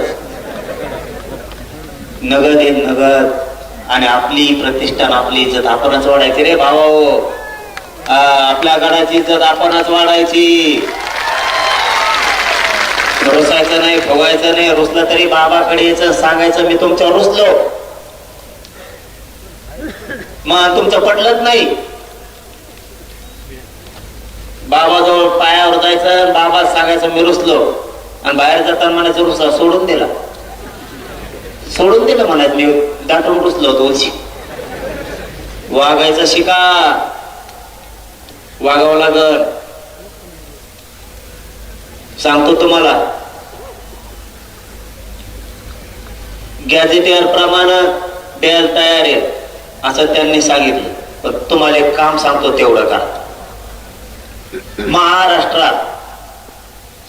नगद आहे नगद. आणि आपली प्रतिष्ठान आपली इज्जत आपणच वाढायची रे भाऊ. आपल्या गडाची इज्जत आपणच वाढायची. रुसायचं नाही फुगायचं नाही. रुसलं तरी बाबाकडे यायचं सांगायचं मी तुमच्यावर रुसलो. मग तुमचं पटलंच नाही बाबाजवळ पायावर जायचं बाबा सांगायचं मी रुसलो. आणि बाहेर जाताना म्हणायचं रुसा सोडून दिलं म्हणायचं मी दाटून रुसलो होतो. वागायचं शिका. वागावं लागल. सांगतो तुम्हाला गॅजेटियर प्रमाणे द्यायला तयार आहे असं त्यांनी सांगितलं. पण तुम्हाला एक काम सांगतो तेवढं का. महाराष्ट्रात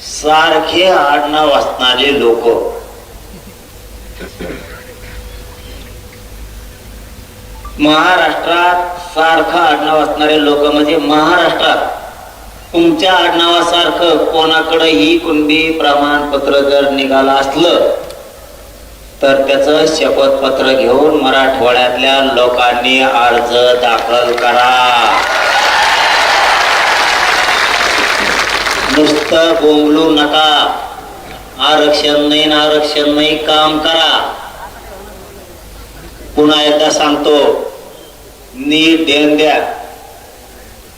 सारखे आडनाव असणारे लोक महाराष्ट्रात सारखं आडनाव असणारे लोक म्हणजे महाराष्ट्रात तुमच्या आडनावासारखं कोणाकडेही कुणबी प्रमाणपत्र जर निघालं असलं तर त्याचं शपथपत्र घेऊन मराठवाड्यातल्या लोकांनी अर्ज दाखल करा. नुसतं बोंबलू नका. आरक्षण नाही काम करा. पुन्हा एकदा सांगतो, नीट देण द्या.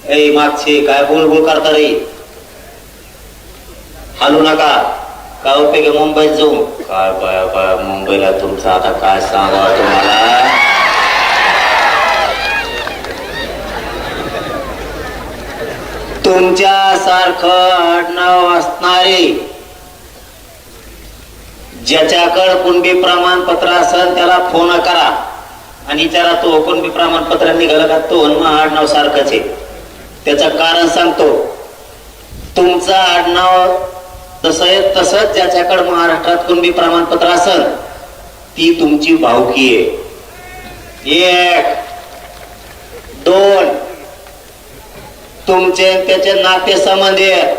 ए मागचे काय बोलबोल करता रे, हालू नका. काय उपयोग आहे मुंबईत जाऊन? काय बाया मुंबईला तुमचं आता काय सांगा तुम्हाला. तुमच्या सारखं आडनाव असणारे ज्याच्याकडे कुणबी प्रमाणपत्र असेल त्याला फोन करा आणि विचारा, तो कुणबी प्रमाणपत्र निघालं का? तो आडनाव सारखंच आहे. त्याचं कारण सांगतो. तुमचं आडनाव तसं आहे तसंच ज्याच्याकडे महाराष्ट्रात कुणबी प्रमाणपत्र असेल ती तुमची भावकी आहे. 1 2 तुमचे त्याचे नाते संबंध आहेत.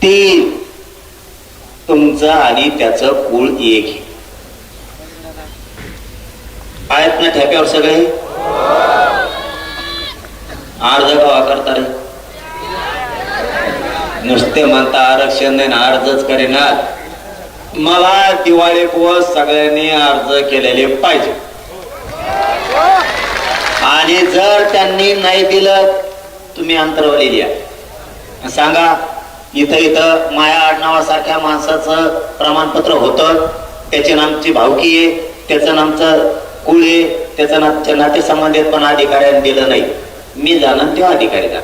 3 तुमचं आणि त्याचं कुळ एक आहे. आहेत ना ठेप्यावर सगळे? अर्ज कवा करता रे? नुसते म्हणता आरक्षण नाही, अर्जच करेना. मला दिवाळी व सगळ्यांनी अर्ज केलेले पाहिजे. आणि जर त्यांनी नाही दिलं, तुम्ही अंतरवली द्या. सांगा इथं माया आडनावासारख्या माणसाचं प्रमाणपत्र होतं, त्याच्या नामची भावकी आहे, त्याचं नामचं कुळ आहे, त्याचं नाते संबंधित पण अधिकाऱ्यांनी दिलं नाही. मी जाणं तेव्हा अधिकारी जा.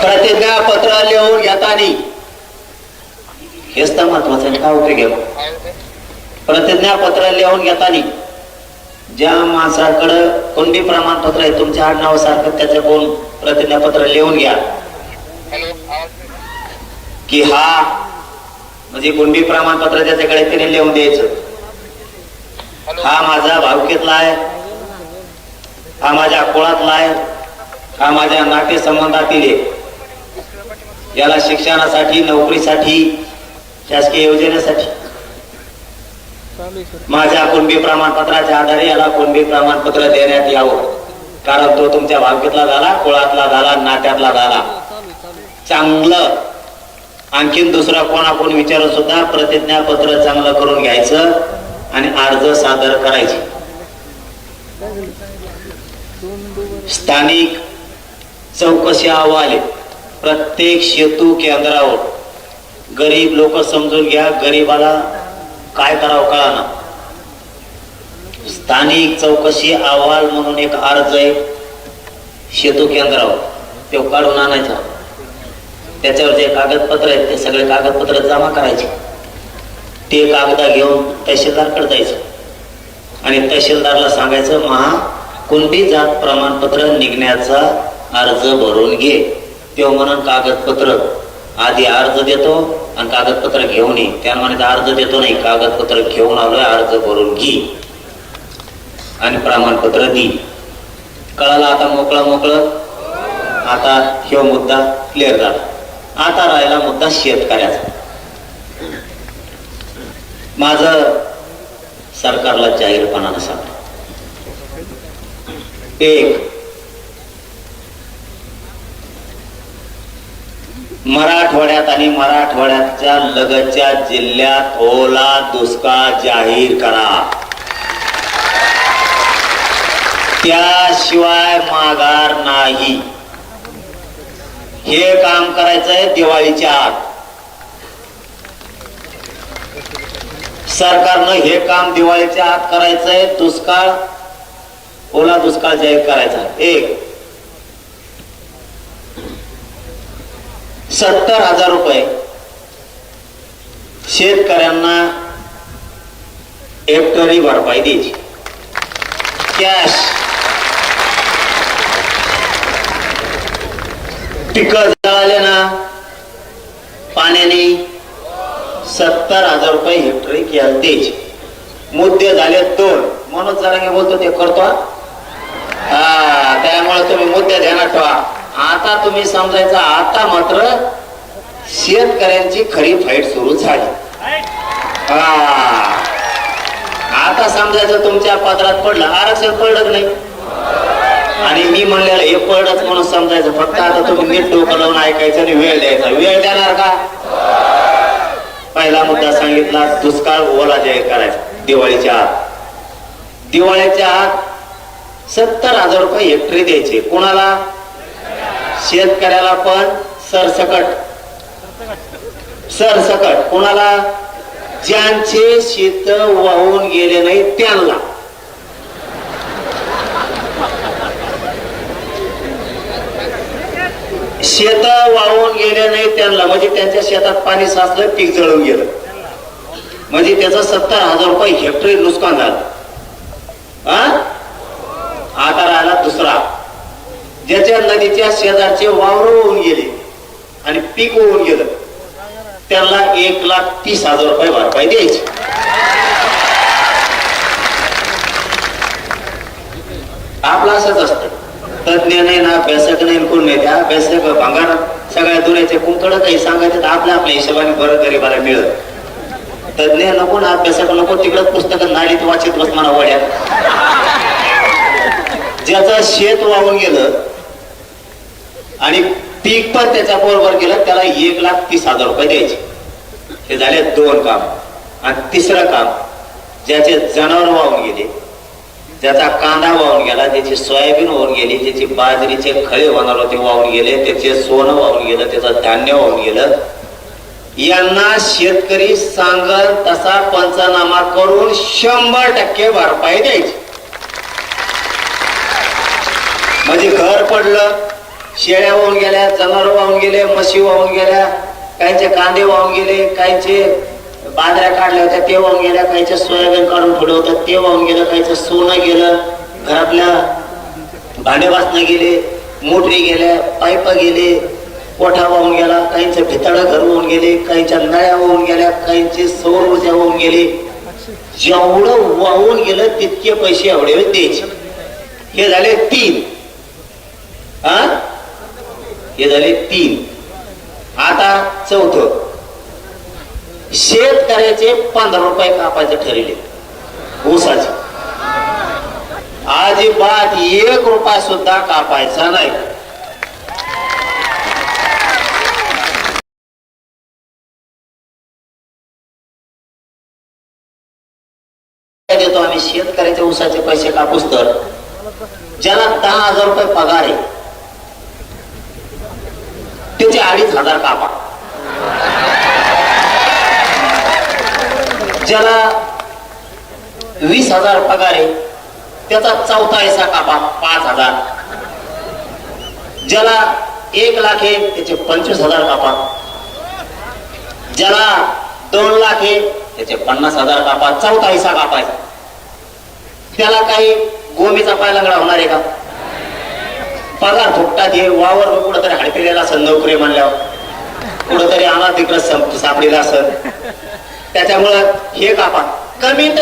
प्रतिज्ञा पत्र लिहून घेताना हेच तर महत्वाचं आहे. काय उपयोग आहे? प्रतिज्ञा पत्र लिहून घेताना ज्या माणसाकडं कुणबी प्रमाणपत्र आहे तुमच्या आडनावासारखं त्याचं कोण प्रतिज्ञापत्र लिहून घ्या की हा म्हणजे कुणबी प्रमाणपत्र ज्याच्याकडे त्याने लिहून द्यायचं, हा माझा भावकीतला आहे, हा माझ्या कुळातला आहे, हा माझ्या नाते संबंधातील आहे. याला शिक्षणासाठी, नोकरीसाठी, शासकीय योजनेसाठी माझ्या कुणबी प्रमाणपत्राच्या आधारे याला कुणबी प्रमाणपत्र देण्यात यावं. कारण तो तुमच्या भावकीतला झाला, कुळातला झाला, नात्यातला झाला. चांगलं आणखीन दुसरा कोणाकोण विचारून सुद्धा प्रतिज्ञापत्र चांगलं करून घ्यायचं आणि अर्ज सादर करायचे. स्थानिक चौकशी अहवाल प्रत्येक सेतू केंद्रावर. गरीब लोक समजून घ्या, गरीबाला काय करावं कळाना. स्थानिक चौकशी अहवाल म्हणून एक अर्ज आहे सेतू केंद्रावर, तो काढून आणायचा. त्याच्यावर जे कागदपत्र आहेत ते सगळे कागदपत्र जमा करायचे. ते कागद घेऊन तहसीलदारकडे जायचं आणि तहसीलदारला सांगायचं महा कुणबी जात प्रमाणपत्र निघण्याचा अर्ज भरून घे. तो म्हणून कागदपत्र आधी अर्ज देतो आणि कागदपत्र घेऊन ये. त्याला म्हणायचं अर्ज देतो नाही, कागदपत्र घेऊन आलोय, अर्ज भरून घे आणि प्रमाणपत्र दे. कळाला आता? मोकळं. आता ह्यो मुद्दा क्लिअर झाला. आता राहिला मुद्दा शेतकऱ्याचा. माझं सरकारला जाहीरपणानं सांगतो, 1 मराठवाड्यात आणि मराठवाड्याच्या लगतच्या जिल्ह्यात ओला दुष्काळ जाहीर करा. त्याशिवाय माघार नाही. हे काम करायचंय दिवाळीच्या आत. सरकारनं हे काम दिवाळीच्या आत करायचंय. दुष्काळ, ओला दुष्काळ जाहीर करायचा. 1 70,000 रुपये शेतकऱ्यांना हेक्टरी भरपाई द्यायची कॅश. पिकं जळाले ना पाण्याने 70,000 रुपये हेक्टरी कॅश द्यायची. मुद्दे झाले 2. मनोज जरांगे बोलतो ते करतो. त्यामुळे तुम्ही मुद्दे ध्यानात ठेवा. आता तुम्ही समजायचं, आता मात्र शेतकऱ्यांची खरी फाईट सुरू झाली. आता समजायचं तुमच्या पदरात पडलं, आरक्षण पडलं नाही. आणि मी म्हणलेलं हे पडच म्हणून समजायचं. फक्त आता तुम्ही नीट डोकं लावून ऐकायचं आणि वेळ द्यायचा. वेळ देणार का? पहिला मुद्दा सांगितला, दुष्काळ ओला जाहीर करायचा दिवाळीच्या आत. दिवाळीच्या आत 70,000 रुपये हेक्टरी द्यायचे. कोणाला? शेतकऱ्याला, पण सरसकट. सरसकट कोणाला? ज्यांचे शेत वाहून गेले नाही त्यांना. शेत वाहून गेले नाही त्यांना, म्हणजे त्यांच्या शेतात पाणी साचलं, पीक जळून गेलं, म्हणजे त्याचं 70,000 रुपये हेक्टरी नुकसान झालं. आता राहिला दुसरा, ज्याच्या नदीच्या शेजारचे वावर होऊन गेले आणि पीक होऊन गेलं, त्याला 1,30,000 रुपये भरपाई द्यायची. आपलं असंच असतं. तज्ञ नाही ना, अभ्यासक नाही, कोण नाही. त्या अभ्यासक भांगार सगळ्या दुऱ्याचे कुंकड काही सांगायचे तर आपल्या हिशोबाने बरं गरीबाला मिळत. तज्ञ नको ना, अभ्यासक नको, तिकडं पुस्तक नालीत वाचित बस म्हणा वड्यात. ज्याचं शेत वाहून गेलं आणि पीक पण त्याच्या बरोबर गेलं, त्याला 1,30,000 रुपये द्यायचे. हे झाले 2 काम. आणि तिसरं काम, ज्याचे जनावर वाहून गेले, ज्याचा कांदा वाहून गेला, ज्याची सोयाबीन वाहून गेली, ज्याची बाजरीचे खळे होणार होते वाहून गेले, त्याचे सोनं वाहून गेलं, त्याचं धान्य वाहून गेलं, यांना शेतकरी सांगल तसा पंचनामा करून 100% भरपाई द्यायची. म्हणजे घर पडलं, शेळ्या वाहून गेल्या, जनावर वाहून गेले, म्हशी वाहून गेल्या, काहींचे कांदे वाहून गेले, काहींचे बाजऱ्या काढल्या होत्या ते वाहून गेल्या, काहींचे सोयाबीन काढून ठेवलं होतं ते वाहून गेलं, काहींचं सोनं गेलं, घरातल्या भांडे वासनं गेले, मोटरी गेल्या, पाईप गेले, कोठा वाहून गेला, काहींचे भिताळ घर वाहून गेले, काहींच्या नळ्या वाहून गेल्या, काहींचे सौर ऊर्जा वाहून गेले. जेवढं वाहून गेलं तितके पैसे एवढे द्यायचे. हे झाले 3. हे झाले 3. आता चौथं, शेतकऱ्याचे 15 रुपये कापायचे ठरले ऊसाचे. अजिबात 1 रुपया सुद्धा कापायचा नाही. देतो आम्ही शेतकऱ्याच्या ऊसाचे पैसे कापूस तर ज्याला 10,000 रुपये पगार आहे त्याचे 2,500 कापा. ज्याला 20,000 पगार आहे त्याचा 1/4 हिस्सा कापा, 5,000. ज्याला 1 लाख आहे त्याचे 25,000 कापा. ज्याला 2 लाख आहे त्याचे 50,000 कापा, 1/4 हिस्सा कापायचा. त्याला काही गोमीचा पाय लंगडा होणार आहे का? पगार फुकटात हे वावर कुठंतरी हडपिलेला असेल, नोकरी म्हणल्यावर कुठंतरी आम्हाला तिकडं सापडलेला असेल, त्याच्यामुळं हे कापा. कमीत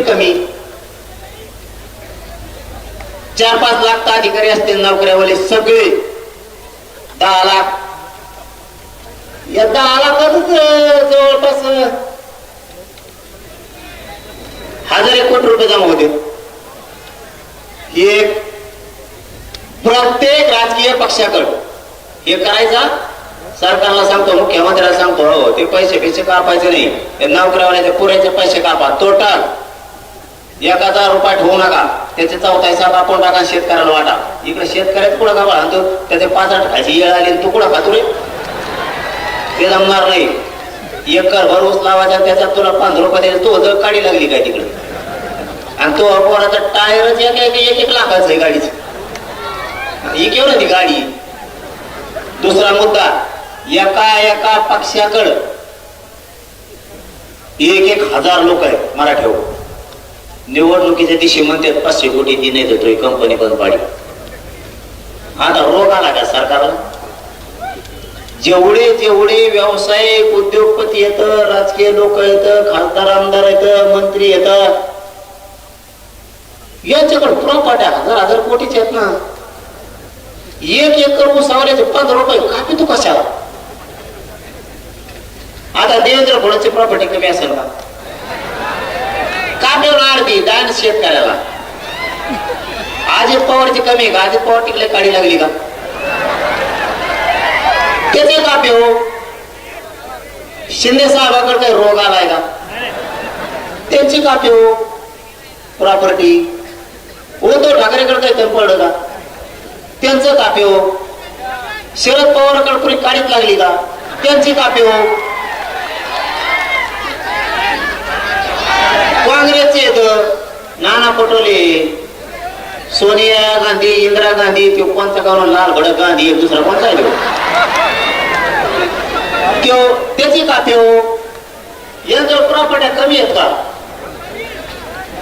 कमी 4-5 लाख अधिकारी असतील नोकऱ्यावाले सगळे, 10 लाख. या 10 लाखातच जवळपास 1,000 कोटी रुपये जमा होते. हे प्रत्येक राजकीय पक्षाकडे हे करायचा. सरकारला सांगतो, मुख्यमंत्र्याला सांगतो, हो ते पैसे कापायचे नाही, ते नोकऱ्यावाल्याचे पुरेचे पैसे कापा. टोटल 1,000 रुपये ठेवू नका, त्याचे 1/4 हिस्सा कापून टाका, शेतकऱ्याला वाटा. इकडे शेतकऱ्यात पुढं का आणतो, त्याचे 5-8 खायची येळ आली, तू कुठं खातो रे? ते जमणार नाही. 1 एकर भर ऊस लावायचा, त्याच्यात तुला 15 रुपये द्यायचे, तो जर काढी लागली काय तिकडे, आणि तो कोणाचा टायरच 1 लाखाचं आहे गाडीच. ही केवढं ती गाडी. दुसरा मुद्दा, एका पक्षाकडं 1,000 लोक आहेत मराठ्यावर. निवडणुकीच्या दिवशी म्हणतात 500 कोटी ती नाही देतोय, कंपनी बंद पाडी. आता रोग आला का सरकारला? जेवढे व्यावसायिक उद्योगपती येतं, राजकीय लोक येतं, खासदार आमदार येतं, मंत्री येतं, यांच्याकडे प्रॉपर्ट्या हजार हजार कोटीच्या आहेत ना. 1 एकर ऊस आवल्याचे 15 रुपये कापी तू कशाला. आता देवेंद्र फडणवीसची प्रॉपर्टी कमी असेल का? कापेवर आरती दान शेतकऱ्याला. अजित पवारची कमी का? अजित पवार टिकले काढी लागली का? त्याचे कापे हो. शिंदे साहेबाकडे काही रोग आलाय का? त्यांची कापे हो प्रॉपर्टी. उद्धव ठाकरेकडे काही कमी पडलं का? त्यांचं कापे हो. शरद पवारकडे पुरी काढीत लागली का? त्यांची कापे हो. काँग्रेसचे येत नाना पटोले, सोनिया गांधी, इंदिरा गांधी, तो कोणता गाव लाल भडक गांधी, एक दुसरा कोणता आहे तो त्याची कापे हो. यांच्या प्रॉपर्ट्या कमी आहेत का?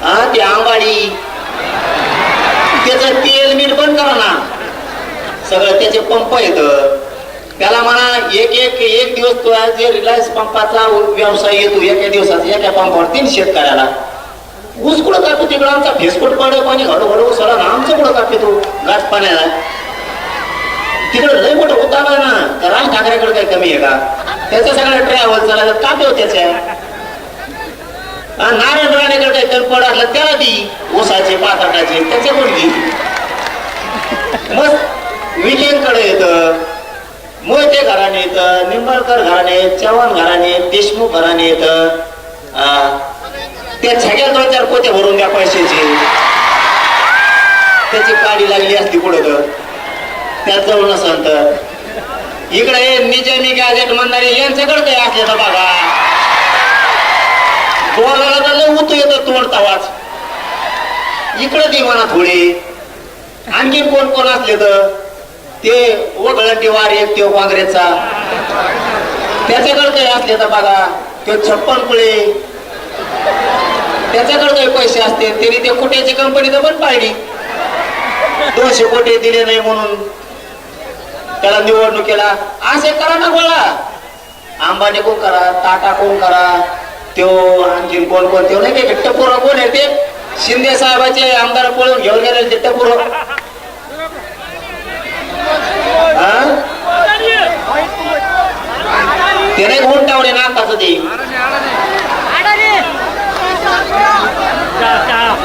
हा ते आंबाडी त्याचं तेल मीठ बंद करा ना. सगळं त्याचे पंप येत. त्याला म्हणा एक दिवस तो जे रिलायन्स पंपाचा व्यवसाय येतो एका दिवसाचा एका पंपावर 3 शेतकऱ्याला ऊस कुठं कापतो. तिकडं आमचा फेसकोट पडे पाणी हळूहळू सरा ना. आमचं कुठं कापतो गाठ पाण्याला. तिकडं लय मोठं होत आलाय ना. त्या राज ठाकरेकडे काही कमी आहे का? त्याच्या सगळ्या ट्रॅव्हल चालायला कापे हो त्याच्या. नारायण राणेकडे काही कमी पड असलं त्याला ती ऊसाचे पाताटाचे त्याच्या मुलगी. मग विकेंडकडे येत, मोहिते घराणे येत, निंबाळकर घराणे, चव्हाण घराणे, देशमुख घराणे येत. त्या सगळ्या 2-4 पोते भरून द्या पैशाची. त्याची काडी लागली असती पुढे तर त्यात जवळ नसन तर. इकडे निजामी गॅजेट म्हणणारे यांच्याकडे काही असले तर बघा. बोलायला तर लय उतू येतं तोंड तवाच. इकडे ती म्हणा थोडी. आणखी कोण असले तर ते वगळंटी वार एक तो काँग्रेसचा त्याच्याकडे काही असले तर बघा. ते 56 पुळे त्याच्याकडे काही पैसे असते. त्यांनी ते कुठ्याची कंपनी तर पण पाहिली. 200 कोटी दिले नाही म्हणून त्याला निवडणुकीला. असे करा ना गोळा. अंबानी कोण करा, टाटा कोण करा, तो आणखी कोण तो नाही का टपोरा कोण आहे ते शिंदे साहेबाचे आमदार पळून घेऊन गेले ते टपोर. ते नाही घोंटावले नाकाचं ते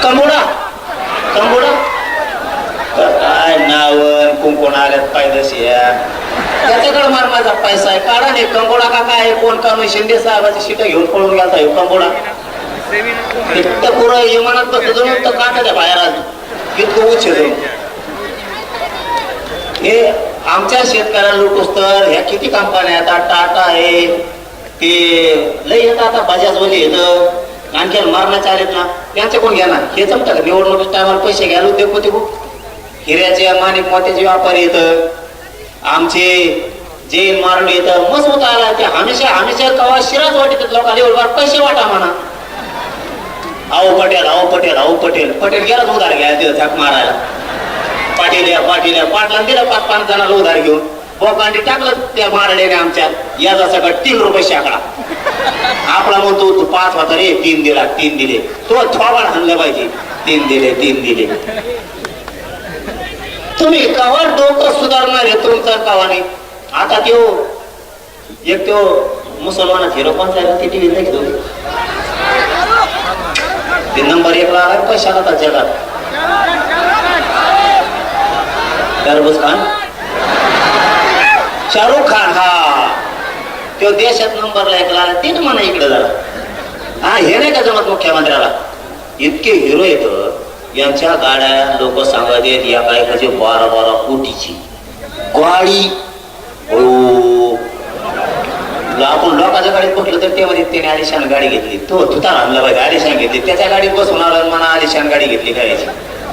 कंबोडा कंबोडा काय नाव कुंकोण आल्यात पायदशी. त्याच्याकडे मार माझा पैसा आहे. काढा नाही कंबोडा का काय कोण काढून शिंदे साहेबाची सीट घेऊन पळून गेला हो कंबोडा. पुरं इमानात बसलं तर काढा बाहेर आज इतकं उच्च. हे आमच्या शेतकऱ्याला लुटूस तर ह्या किती कंपन्या आता टाटा आहे ते लय येत. आता बजाजवाले येत. आणखी मारण्याचे आलेत ना त्यांचे कोण घेणार. हे जमतं का? निवडणुकीच्या टायमाला पैसे घ्यायला उद्योग होते खूप. हिऱ्याचे माणिक मोत्याचे व्यापारी येत. आमचे जैन मारले येत. मस्त होता आला ते हमेशा कवा शिराज वाटत लोकांना पैसे वाटा म्हणा. आओ पटेल पटेल गेला उधार घ्यायला तिथं झाक मारायला. पाटील पाटला दिला 5-5 जणांना उधार घेऊन बोकांडी टाकलं त्या मारल्याने आमच्या याचा सगळं 3 रुपये शेकडा. आपला म्हणतो तू 5 होता रे 3 दिला 3 दिले. तो थोबाड हाणलं पाहिजे. 3 दिले. तुम्ही कवा डोकं सुधारणार आहे तुमचं कवाने. आता तो मुसलमानात हिरो कोणता आहे ते टीव्ही नाही घेऊन ते नंबर 1 ला आला पैशाला तर जगात. तरबूज खान, शाहरुख खान. हा तो देशात नंबरला 1 ला आला. तीन म्हणा इकडे जरा. हा हे नाही का जमत मुख्यमंत्र्याला. इतके हिरो येत यांच्या गाड्या लोक सांगत येत या काय म्हणजे 12 कोटीची गाडी. आपण लोकांच्या गाडीत बसलो तर तेव्हा त्याने आलिशान गाडी घेतली. तो तुता आणला पाहिजे आलिशान घेतली. त्याच्या गाडीत बसून आला मला आलिशान गाडी घेतली काय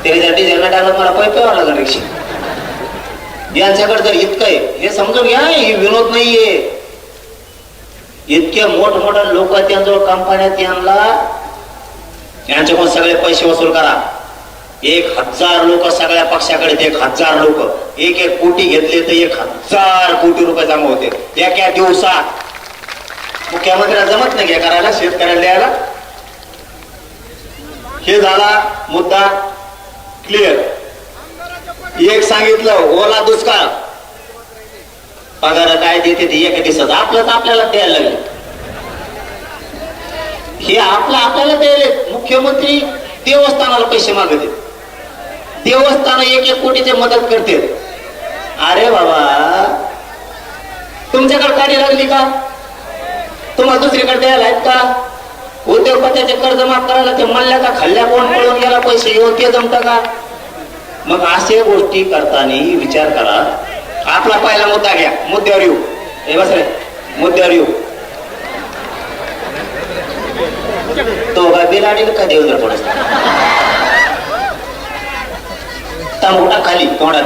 त्याच्या डिझेलला टाकलं मला पैपेवा लागला रिक्षा. यांच्याकडे जर इतकं आहे हे समजून घ्या. हे विनोद नाहीये. इतके मोठमोठ्या लोक त्यांजवळ कंपन्यात यांना यांच्याकडून सगळे पैसे वसूल करा. 1000 लोक सगळ्या पक्षाकडे 1000 लोक 1 कोटी घेतले तर 1000 कोटी रुपये जमा होते एका दिवसात. मुख्यमंत्र्याला जमत नाही करायला शेतकऱ्याला द्यायला. हे झाला मुद्दा. क्लिअर. एक सांगितलं ओला दुष्काळ, पगार काय देते ते एका दिवसात आपलं तर आपल्याला द्यायला लागले. हे आपल्याला द्यायले. मुख्यमंत्री देवस्थानाला पैसे मागते, देवस्थान 1-1 कोटीची मदत करते. अरे बाबा, तुमच्याकडे गाडी लागली का? तुम्हाला दुसरीकडे द्यायला आहेत का? उद्योगपत्याचे कर्ज माफ करायला ते मल्ल्या का खाल्ल्या, कोण पळून गेला पैसे घेऊन, ते जमतं का? मग असे गोष्टी करताना विचार करा. आपला पहिला मुद्दा घ्या, मुद्द्यावर येऊ. हे बस रे, मुद्द्यावर येऊ. तो का बिलाडी का देवदर पडत तांबुटा खाली तोंडात.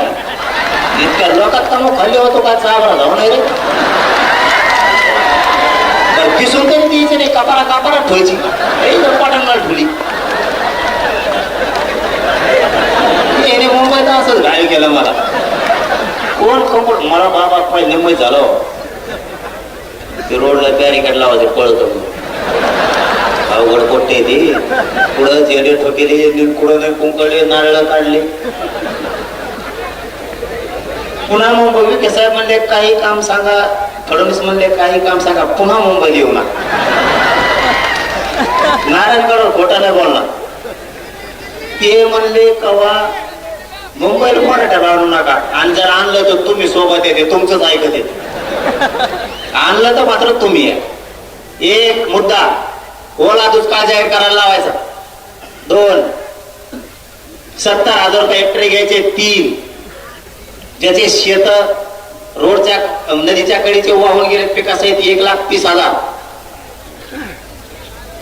इतक्या लोकात तांबू खाली होतो का? चाबरा जाऊ नाही रे. दिसून तरी द्यायचं नाही, कापारा ठेवायची. पाटणला ठेवली. याने मुंबईत असंच घायल केलं मला. कोण कंपट मला बाबा पहिले मुंबईत झालो. ते रोडला बॅरिकेड लावायचे पळतो. अवघड पोट्टे ते पुढं जेडे ठोकेले, पुढं नाही कुंकडे, नारळ काढले. पुन्हा मुंबई विखे साहेब म्हणले काही काम सांगा, फडणवीस म्हणले काही काम सांगा, पुन्हा मुंबईत येऊ ना. नारायणगड खोटा नाही बोलला. ते म्हणले कवा मुंबईला मराठा आणू नका, आणि जर आणलं तर तुम्ही सोबत येते, तुमचंच ऐकत येते. आणलं तर मात्र तुम्ही आहे. एक मुद्दा ओला दुष्काळ जाहीर करायला लावायचा. 2 70,000 रुपये हेक्टरी घ्यायचे. 3 ज्याचे शेत रोडच्या नदीच्या कडीचे वाहून गेले पिकासहित 1,30,000.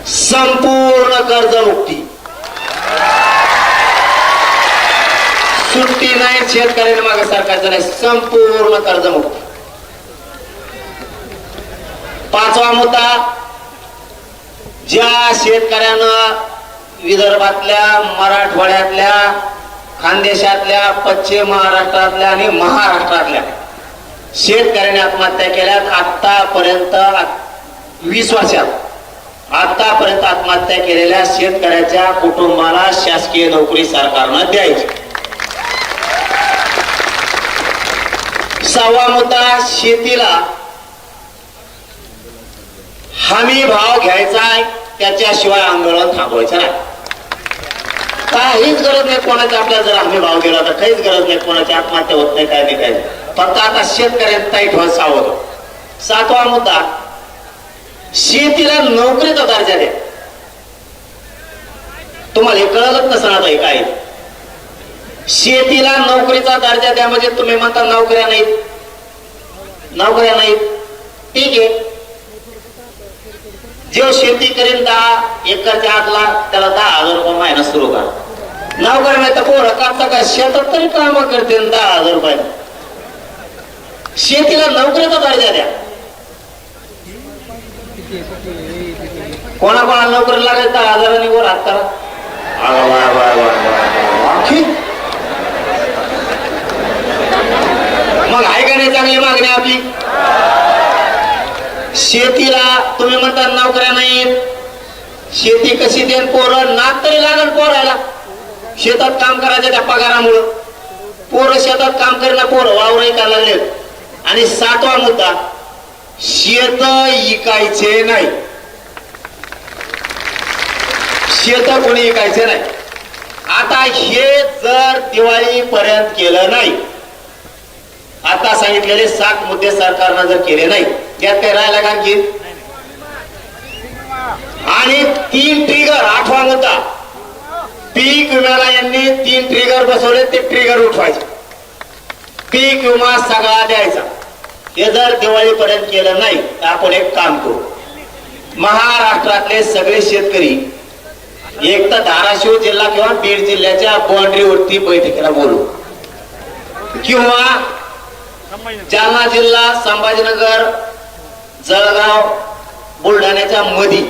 संपूर्ण कर्जमुक्ती. सुट्टी नाही शेतकऱ्यांना मागे सरकारचं नाही, संपूर्ण कर्जमुक्ती. 5वा मुद्दा, ज्या शेतकऱ्यानं विदर्भातल्या, मराठवाड्यातल्या, खानदेशातल्या, पश्चिम महाराष्ट्रातल्या आणि महाराष्ट्रातल्या शेतकऱ्यांनी आत्महत्या केल्यात. आतापर्यंत 20 वर्षात आतापर्यंत आत्महत्या केलेल्या शेतकऱ्याच्या कुटुंबाला शासकीय नोकरी सरकारनं द्यायची. 6वा मुद्दा, शेतीला हमी भाव घ्यायचा आहे, त्याच्याशिवाय आंदोलन थांबवायचं नाही. काहीच गरज नाही कोणाची. आपल्याला जर हमी भाव गेला तर काहीच गरज नाही कोणाची आत्महत्या होत नाही, काय नाही काय. फक्त आता शेतकऱ्यांना ताईट व्हायला सावध. 7वा मुद्दा, शेतीला नोकरीचा दर्जा द्या. तुम्हाला हे कळलंच नसणार आता काय. शेतीला नोकरीचा दर्जा द्या म्हणजे तुम्ही म्हणता नोकऱ्या नाहीत, नोकऱ्या नाहीत. ठीक आहे, जो शेती करेल 10 एकरच्या आतला त्याला 10,000 रुपये महिना सुरू करा. नोकरी नाही तर पोरं काढता का शेतात तरी काम करते 10,000 रुपये. शेतीला नोकरीचा दर्जा द्या. कोणाकोणाला नोकरी लागेल 10,000 वर हात करा. मग आहे का नाही चांगली मागणी आपली? शेतीला तुम्ही म्हणता नोकऱ्या नाहीत, शेती कशी देन? पोरं नाक तरी लागल पोरायला. शेतात काम करायचं त्या पगारामुळं. पोरं शेतात काम करणं, पोरं वावर ऐकायला लागलेत. आणि 7वा मुद्दा, शेत इकायचे नाही. शेत कोणी इकायचे नाही. आता हे जर दिवाळीपर्यंत केलं नाही, आता सांगितलेले 7 मुद्दे सरकारनं जर केले नाही, त्यात काय राहिला का आणखी? आणि 3 ट्रिगर. 8वा मुद्दा, पीक विम्याला यांनी 3 ट्रिगर बसवले, ते ट्रिगर उठवायचे. पीक विमा सगळा द्यायचा. हे जर दिवाळीपर्यंत केलं नाही तर आपण एक काम करू. महाराष्ट्रातले सगळे शेतकरी एक तर धाराशिव जिल्हा किंवा बीड जिल्ह्याच्या बाउंड्रीवरती बैठकीला बोलू, किंवा जालना जिल्हा, संभाजीनगर, जळगाव, बुलढाण्याच्या मधी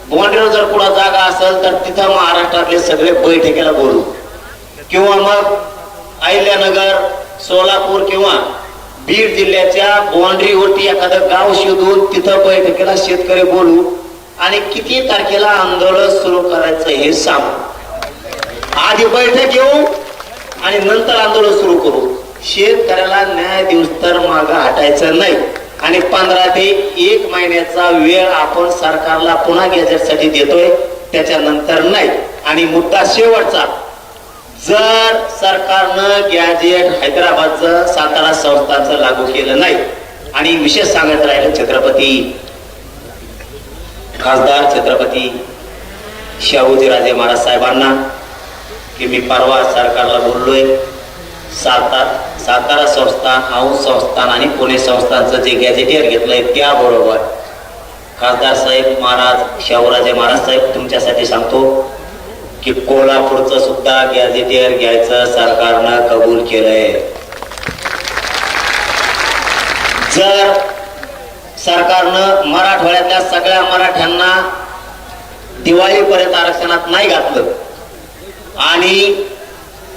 बाउंड्रीवर जर कुठं जागा असेल तर तिथं महाराष्ट्रातले सगळे बैठकीला बोलू. किंवा मग अहिल्यानगर, सोलापूर किंवा बीड जिल्ह्याच्या बाउंड्रीवरती एखादं गाव शोधून तिथं बैठकीला शेतकरी बोलू आणि किती तारखेला आंदोलन सुरू करायचं हे सांगू. आधी बैठक घेऊ, आणि नंतर आंदोलन सुरू करू. शेतकऱ्याला न्याय देऊस तर मागं हटायचं नाही. आणि 15 ते 1 महिन्याचा वेळ आपण सरकारला पुन्हा गॅजेटसाठी देतोय, त्याच्यानंतर नाही. आणि मुद्दा शेवटचा, जर सरकारनं गॅजेट हैदराबादचं सातारा संस्थांचं लागू केलं नाही, आणि विशेष सांगत राहिलं छत्रपती खासदार छत्रपती शाहूजीराजे महाराज साहेबांना की मी परवा सरकारला बोललोय, सातारा संस्थान, औंध संस्थान आणि पुणे संस्थानचं जे गॅजेटियर घेतलंय त्याबरोबर खासदार साहेब महाराज शाहूराजे महाराज साहेब तुमच्यासाठी सांगतो की कोल्हापूरचं सुद्धा गॅजेटियर घ्यायचं सरकारनं कबूल केलंय. जर सरकारनं मराठवाड्यातल्या सगळ्या मराठ्यांना दिवाळीपर्यंत आरक्षणात नाही घातलं आणि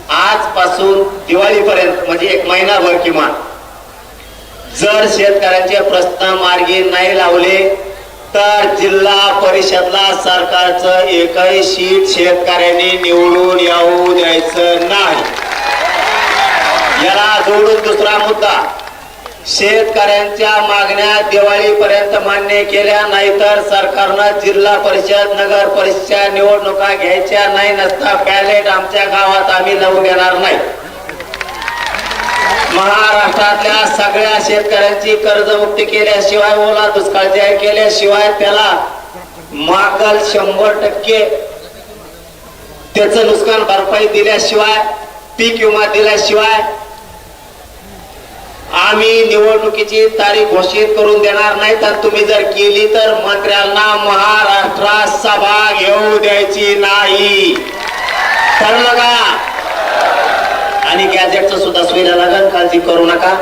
आजपासून दिवाळीपर्यंत म्हणजे 1 महिनाभर किमान जर शेतकऱ्यांचे प्रश्न मार्गी नाही लावले तर जिल्हा परिषदला सरकारचं एकही सीट शेतकऱ्यांनी निवडून येऊ द्यायचं नाही. याला जोडून दुसरा मुद्दा, शेतकऱ्यांच्या मागण्या दिवाळीपर्यंत मान्य केल्या नाही तर सरकारनं जिल्हा परिषद नगर परिषदच्या निवडणुका घ्यायच्या नाही, नसता बॅलेट आमच्या गावात आम्ही लावून देणार नाही. महाराष्ट्रातल्या सगळ्या शेतकऱ्यांची कर्जमुक्ती केल्याशिवाय, ओला दुष्काळ जाहीर केल्याशिवाय, त्याला मागल 100% त्याचं नुकसान भरपाई दिल्याशिवाय, पीक विमा दिल्याशिवाय आम्ही निवडणुकीची तारीख घोषित करून देणार नाही. तर तुम्ही जर केली तर मंत्र्यांना महाराष्ट्रात सभा घेऊ द्यायची नाही. ठरलं का? आणि गॅजेटचं सुद्धा सोयीला लागल, काळजी करू नका.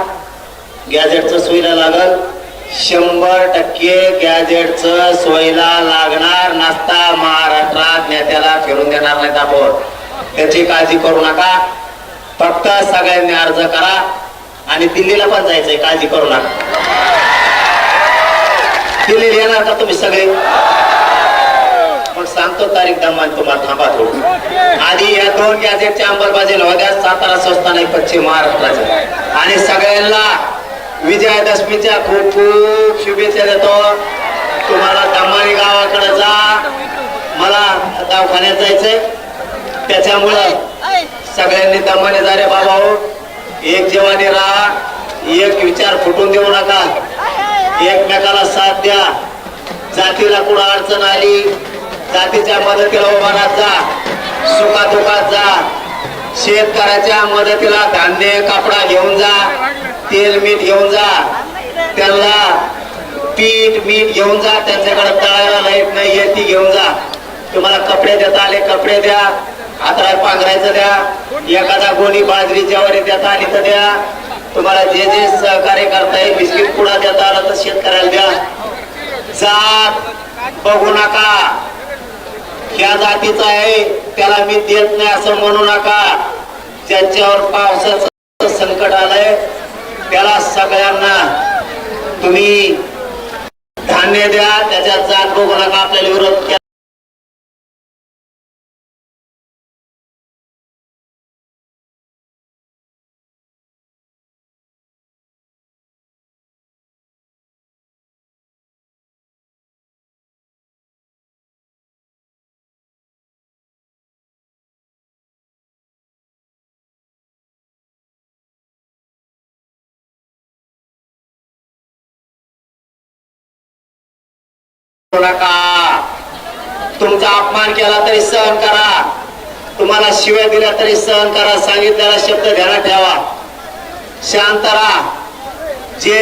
गॅजेटचं सोयीला लागल, 100% गॅजेटचं सोयीला लागणार नसता महाराष्ट्रात नेत्याला फिरून देणार नाहीत आपण. त्याची काळजी करू नका. फक्त सगळ्यांनी अर्ज करा आणि दिल्लीला पण जायचंय, काळजी करू नका. दिल्लीला येणार का तुम्ही सगळे? पण सांगतो तारीख दमान, तुम्हाला थांबा थोडं. आधी या 2 गॅजेटच्या अंमलबजावणी होत्या, सातारा संस्थान आहे पश्चिम महाराष्ट्राच्या. आणि सगळ्यांना विजयादशमीच्या खूप खूप शुभेच्छा देतो. तुम्हाला दमानी गावाकडे जा, मला दवाखान्यात जायचंय, त्याच्यामुळं सगळ्यांनी दमाने जा रे बाबा हो. एक जीवाने राहा, एक विचार फुटून देऊ नका, एकमेकाला साथ द्या. जातीला कुठं अडचण आली, जातीच्या मदतीला उभा राहत जा, सुखादुखात जा. शेतकऱ्याच्या मदतीला धान्य कापडा घेऊन जा, तेल मीठ घेऊन जा, त्यांना पीठ मीठ घेऊन जा, त्यांच्याकडे तळायला लाईट नाही आहे ती घेऊन जा. तुम्हाला कपडे देता आले कपडे द्या, हाताला पांघरायचं द्या, एखादा गोणी बाजरी ज्वारी देता आली तर द्या. तुम्हाला जे जे सहकार्य करता येईल, बिस्किट पुडा देता आला तर शेतकऱ्याला द्या. जात बघू नका, ह्या जातीचा आहे त्याला मी देत नाही असं म्हणू नका. ज्यांच्यावर पावसाचं संकट आलंय त्याला सगळ्यांना तुम्ही धान्य द्या, त्याच्यात जात बघू नका. आपल्याला विरोध केला नका. तुमचा अपमान केला तरी सहन करा, तुम्हाला शिव्या दिल्या तरी सहन करा, सांगितलेला शब्द ध्यानात ठेवा, शांत राहा. जे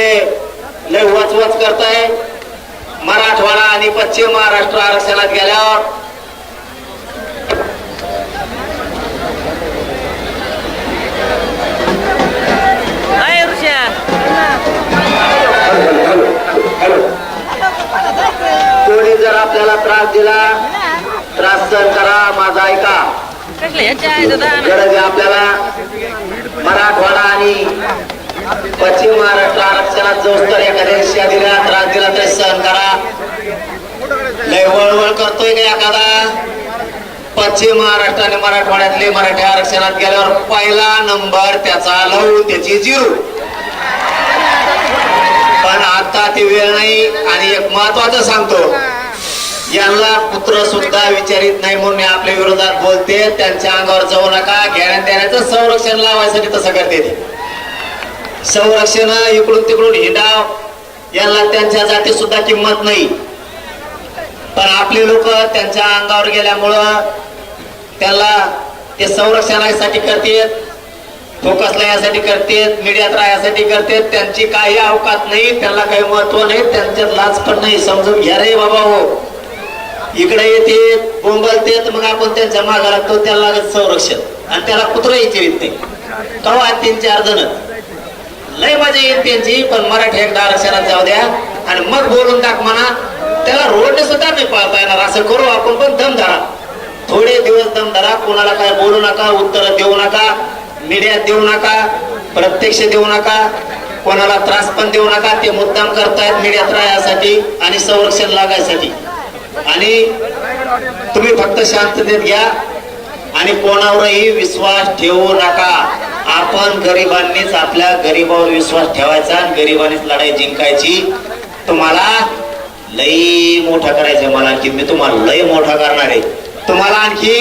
लय वचवच करताय मराठवाडा आणि पश्चिम महाराष्ट्र आरक्षणात गेल्यावर कोणी जर आपल्याला त्रास दिला, त्रास सहन करा, माझा ऐका. गरज आहे आपल्याला मराठवाडा आणि पश्चिम महाराष्ट्र आरक्षणात जो तर एखाद्या शिया दिला, त्रास दिला तरी सहन करा. लय वळवळ करतोय का एखादा, पश्चिम महाराष्ट्र आणि मराठवाड्यातले मराठी आरक्षणात गेल्यावर पहिला नंबर त्याचा लव त्याची जिरू. पण आता ती वेळ नाही. आणि एक महत्वाचं सांगतो, यांना पुत्र सुद्धा विचारित नाही म्हणून आपल्या विरोधात बोलते. त्यांच्या अंगावर जाऊ नका. घेण्यात देण्याचं संरक्षण लावायसाठी तसं करते ते. संरक्षण इकडून तिकडून हिंडाव, यांना त्यांच्या जाती सुद्धा किंमत नाही. पण आपले लोक त्यांच्या अंगावर गेल्यामुळं त्याला ते संरक्षणासाठी करतात, फोकसला यासाठी करतात, मीडियात राहण्यासाठी करतात. त्यांची काही अवकात नाही, त्यांना काही महत्व नाही, त्यांच्यात लाज पण नाही. समजून घ्या रे बाबा हो. इकडे येते बोंबलते, मग आपण त्यांच्या मागा लागतो. त्याला लागत संरक्षण आणि त्याला कुत्र विचारित नाही. कवा 3-4 जण लय मजा येत त्यांची. पण मराठी एकदा आरक्षणात जाऊ द्या आणि मग बोलून टाक म्हणा. त्याला रोडने सुद्धा नाही पाळता येणार. असं करू आपण, पण दम धरा. थोडे दिवस दम धरा. कोणाला काय बोलू नका, उत्तर देऊ नका, मीडियात देऊ नका, प्रत्यक्ष देऊ नका, कोणाला त्रास पण देऊ नका. ते मुद्दाम करतायत मीडियात राहण्यासाठी आणि संरक्षण लागायसाठी. आणि तुम्ही फक्त शांततेत घ्या आणि कोणावरही विश्वास ठेवू नका. आपण गरिबांनीच आपल्या गरिबावर विश्वास ठेवायचा आणि गरिबांनीच लढाई जिंकायची. तुम्हाला लई मोठा करायचं. मला आणखी मी तुम्हाला लई मोठा करणार आहे. तुम्हाला आणखी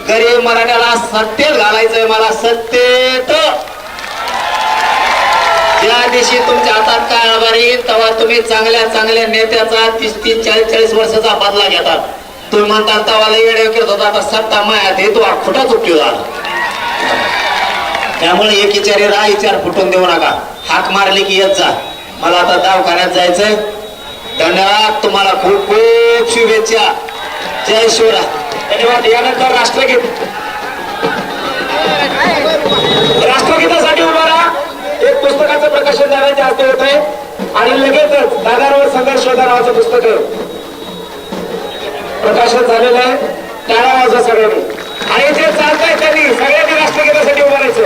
गरीब मराठ्याला सत्तेत घालायचंय. मला सत्तेत. ज्या दिवशी तुमच्या हातात काय आभारी तेव्हा तुम्ही चांगल्या चांगल्या नेत्याचा 30-30, 40-40 वर्षाचा बदला घेतात. तुम्ही म्हणता तवाला येडे करत होता, आता सत्ता मायात हे तो खोटाच उपयोग झाला. त्यामुळे एक विचारी राहा, विचार फुटून देऊ नका. हाक मारली की येत जा. मला आता दवाखान्यात जायचंय. धन्यवाद. तुम्हाला खूप खूप शुभेच्छा. जय शिवराय. धन्यवाद. यानंतर राष्ट्रगीत. राष्ट्रगीतासाठी उभा राहा. एक पुस्तकाचं प्रकाशन दादांच्या हस्ते होत आहे आणि लगेचच दादांवर संघर्ष शोधा नावाचं पुस्तक प्रकाशन झालेलं आहे. टाळा वाजवा सगळ्यांनी. आणि जे चालतंय त्यांनी सगळ्यांनी राष्ट्रगीतासाठी उभं राहायचं.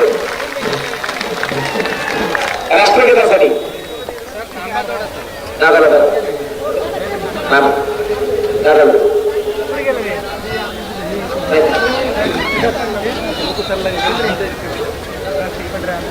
राष्ट्रगीतासाठी दादाला दादाला